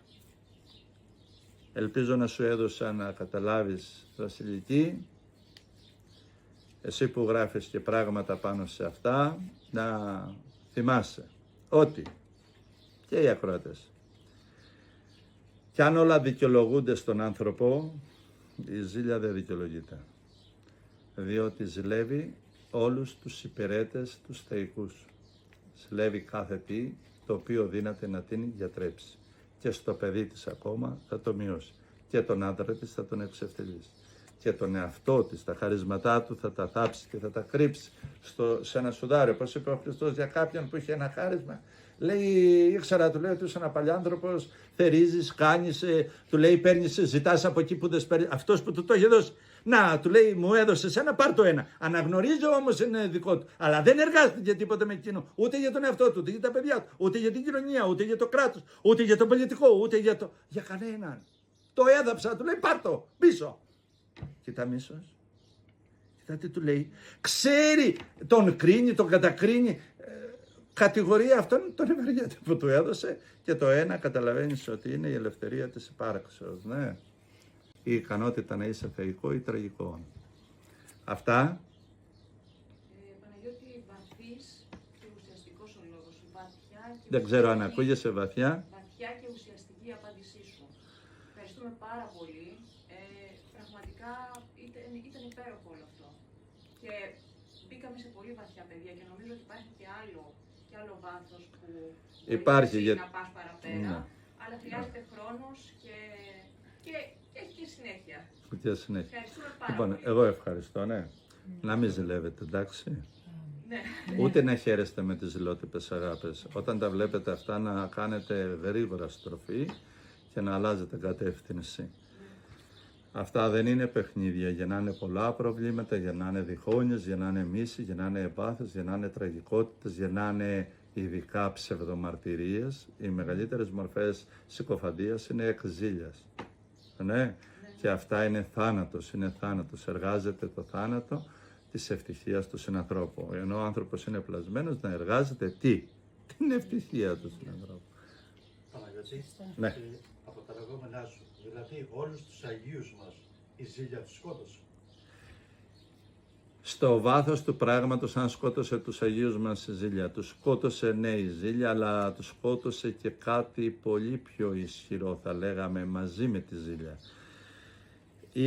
ελπίζω να σου έδωσα να καταλάβεις, Βασιλική, εσύ που γράφεις και πράγματα πάνω σε αυτά, να θυμάσαι ότι και οι ακροατές, κι αν όλα δικαιολογούνται στον άνθρωπο, η ζήλια δεν δικαιολογείται. Διότι ζηλεύει όλους τους υπηρέτες, τους θεϊκούς. Ζηλεύει κάθε τι το οποίο δύναται να την γιατρέψει. Και στο παιδί της ακόμα θα το μειώσει. Και τον άντρα της θα τον εξευτελίσει. Και τον εαυτό της, τα χαρίσματά του θα τα θάψει και θα τα κρύψει σε ένα σουδάριο. Όπως είπε ο Χριστός για κάποιον που είχε ένα χάρισμα. Λέει, ήξερα, του λέει ότι είσαι ένα παλιάνθρωπος, θερίζεις, κάνεις, του λέει παίρνεις, ζητάς από εκεί που δεν παίρνεις. Αυτός που του το είχε δώσει. Να, του λέει, μου έδωσε ένα, πάρ' το ένα. Αναγνωρίζω όμως είναι δικό του. Αλλά δεν εργάστηκε τίποτα με εκείνο. Ούτε για τον εαυτό του, ούτε για τα παιδιά του, ούτε για την κοινωνία, ούτε για το κράτος, ούτε για τον πολιτικό, ούτε για κανέναν. Το έδαψα, του λέει, πάρ' το πίσω. Κοίτα μίσος. Κοίτα τι του λέει. Ξέρει, τον κρίνει, τον κατακρίνει. Κατηγορία αυτόν τον ευεργέτη που του έδωσε και το ένα καταλαβαίνεις ότι είναι η ελευθερία της υπάρξεως, ναι. Η ικανότητα να είσαι θεϊκό ή τραγικό. Αυτά. Παναγιώτη, βαθύς και ουσιαστικός ο λόγος σου. Δεν ξέρω αν ακούγεσαι βαθιά. Βαθιά και ουσιαστική απάντησή σου. Ευχαριστούμε πάρα πολύ. Πραγματικά ήταν υπέροχο όλο αυτό. Και μπήκαμε σε πολύ βαθιά παιδεία και νομίζω ότι υπάρχει και άλλο βάθος που υπάρχει να πας παραπέρα, ναι. Αλλά χρειάζεται χρόνος και έχει και συνέχεια. Ευχαριστούμε πάρα πολύ. Εγώ ευχαριστώ, ναι. Να μην ζηλεύετε, εντάξει. Ναι. Ούτε να χαίρεστε με τις ζηλότυπες αγάπες. Όταν τα βλέπετε αυτά να κάνετε γρήγορα στροφή και να αλλάζετε κατεύθυνση. Αυτά δεν είναι παιχνίδια, γεννάνε πολλά προβλήματα, γεννάνε διχόνιες, γεννάνε μίση, γεννάνε εμπάθειες, γεννάνε τραγικότητες, γεννάνε ειδικά ψευδομαρτυρίες. Οι μεγαλύτερες μορφές συκοφαντίας είναι εκ ζήλιας. Ναι. Και αυτά είναι θάνατος, εργάζεται το θάνατο της ευτυχίας του συνανθρώπου. Ενώ ο άνθρωπος είναι πλασμένος να εργάζεται την ευτυχία του συνανθρώπου. Παναγιώτη, ναι. Από τα λεγόμενά σου, δηλαδή όλους τους Αγίους μας η ζήλια τους σκότωσε. Στο βάθος του πράγματος, αν σκότωσε τους Αγίους μας ζήλια, τους σκότωσε ναι η ζήλια, αλλά τους σκότωσε και κάτι πολύ πιο ισχυρό, θα λέγαμε, μαζί με τη ζήλια.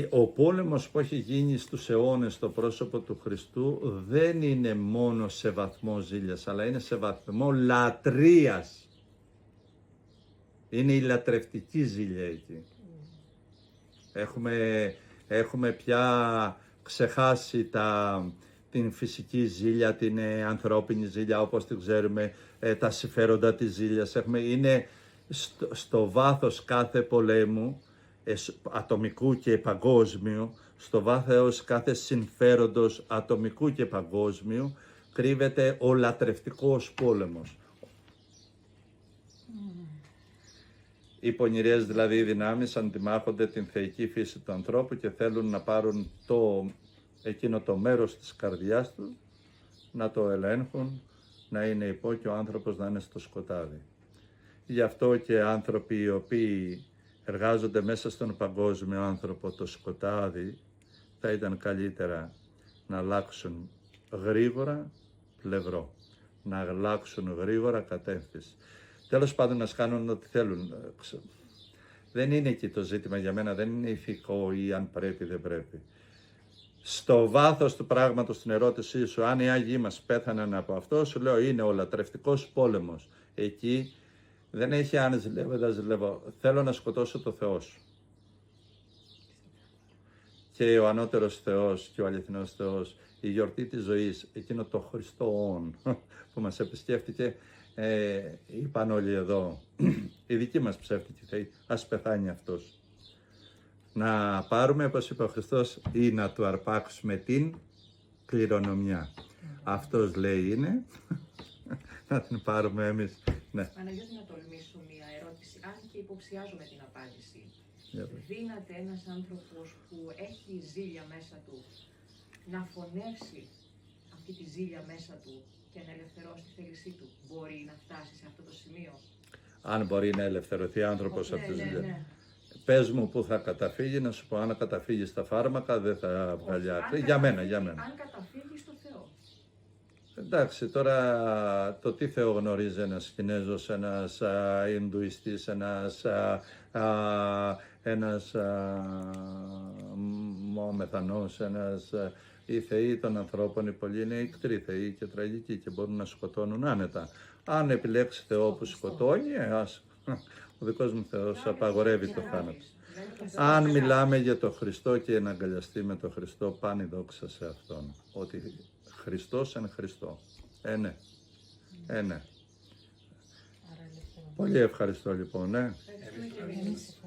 Ο πόλεμος που έχει γίνει στους αιώνες στο πρόσωπο του Χριστού δεν είναι μόνο σε βαθμό ζήλιας, αλλά είναι σε βαθμό λατρείας. Είναι η λατρευτική ζήλια εκεί. Έχουμε πια ξεχάσει την φυσική ζήλια, την ανθρώπινη ζήλια όπως την ξέρουμε, τα συμφέροντα της ζήλιας. Είναι στο βάθος κάθε πολέμου, ατομικού και παγκόσμιου, στο βάθος κάθε συμφέροντος ατομικού και παγκόσμιου, κρύβεται ο λατρευτικός πόλεμος. Οι πονηρές δηλαδή δυνάμεις αντιμάχονται την θεϊκή φύση του ανθρώπου και θέλουν να πάρουν εκείνο το μέρος της καρδιάς του, να το ελέγχουν, να είναι υπό και ο άνθρωπος να είναι στο σκοτάδι. Γι' αυτό και άνθρωποι οι οποίοι εργάζονται μέσα στον παγκόσμιο άνθρωπο το σκοτάδι, θα ήταν καλύτερα να αλλάξουν γρήγορα πλευρό, να αλλάξουν γρήγορα κατεύθυνση. Τέλος πάντων, να κάνουν ό,τι θέλουν. Δεν είναι εκεί το ζήτημα για μένα, δεν είναι ηθικό ή αν πρέπει δεν πρέπει. Στο βάθος του πράγματος, στην ερώτησή σου, αν οι Άγιοι μας πέθαναν από αυτό, σου λέω είναι ο λατρευτικός πόλεμος. Εκεί δεν έχει αν ζηλεύω, θέλω να σκοτώσω το Θεό σου. Και ο ανώτερος Θεός και ο αληθινός Θεός, η γιορτή της ζωής, εκείνο το Χριστόν που μας επισκέφτηκε, είπαν όλοι εδώ, οι δικοί μας ψεύτικοι θεοί, ας πεθάνει αυτός. Να πάρουμε, όπως είπε ο Χριστός, ή να του αρπάξουμε την κληρονομιά. Αυτός λέει είναι, να την πάρουμε εμείς. Ναι. Παναγιώτη, να τολμήσω μία ερώτηση, αν και υποψιάζομαι την απάντηση. Δύναται ένας άνθρωπος που έχει ζήλια μέσα του να φωνεύσει αυτή τη ζήλια μέσα του και να ελευθερώσει τη θέλησή του? Μπορεί να φτάσει σε αυτό το σημείο? Αν μπορεί να ελευθερωθεί άνθρωπος από τη ζήλια. Ναι. Πες μου που θα καταφύγει, να σου πω, αν καταφύγει στα φάρμακα δεν θα βγάλει άκρη. Για μένα. Αν καταφύγει στο Θεό. Εντάξει, τώρα το τι Θεό γνωρίζει ένας Κινέζος, ένας Ινδουιστής, ένας Μωαμεθανός, οι θεοί των ανθρώπων, οι πολλοί είναι ικτροί θεοί και τραγικοί και μπορούν να σκοτώνουν άνετα. Αν επιλέξει Θεό που σκοτώνει, ο δικός μου Θεός απαγορεύει το θάνατο. Αν μιλάμε για το Χριστό και να αγκαλιαστεί με το Χριστό, πάνει δόξα σε Αυτόν. Ότι Χριστός εν Χριστώ. Ναι. Ναι. Πολύ ευχαριστώ λοιπόν. Ευχαριστούμε και εμείς.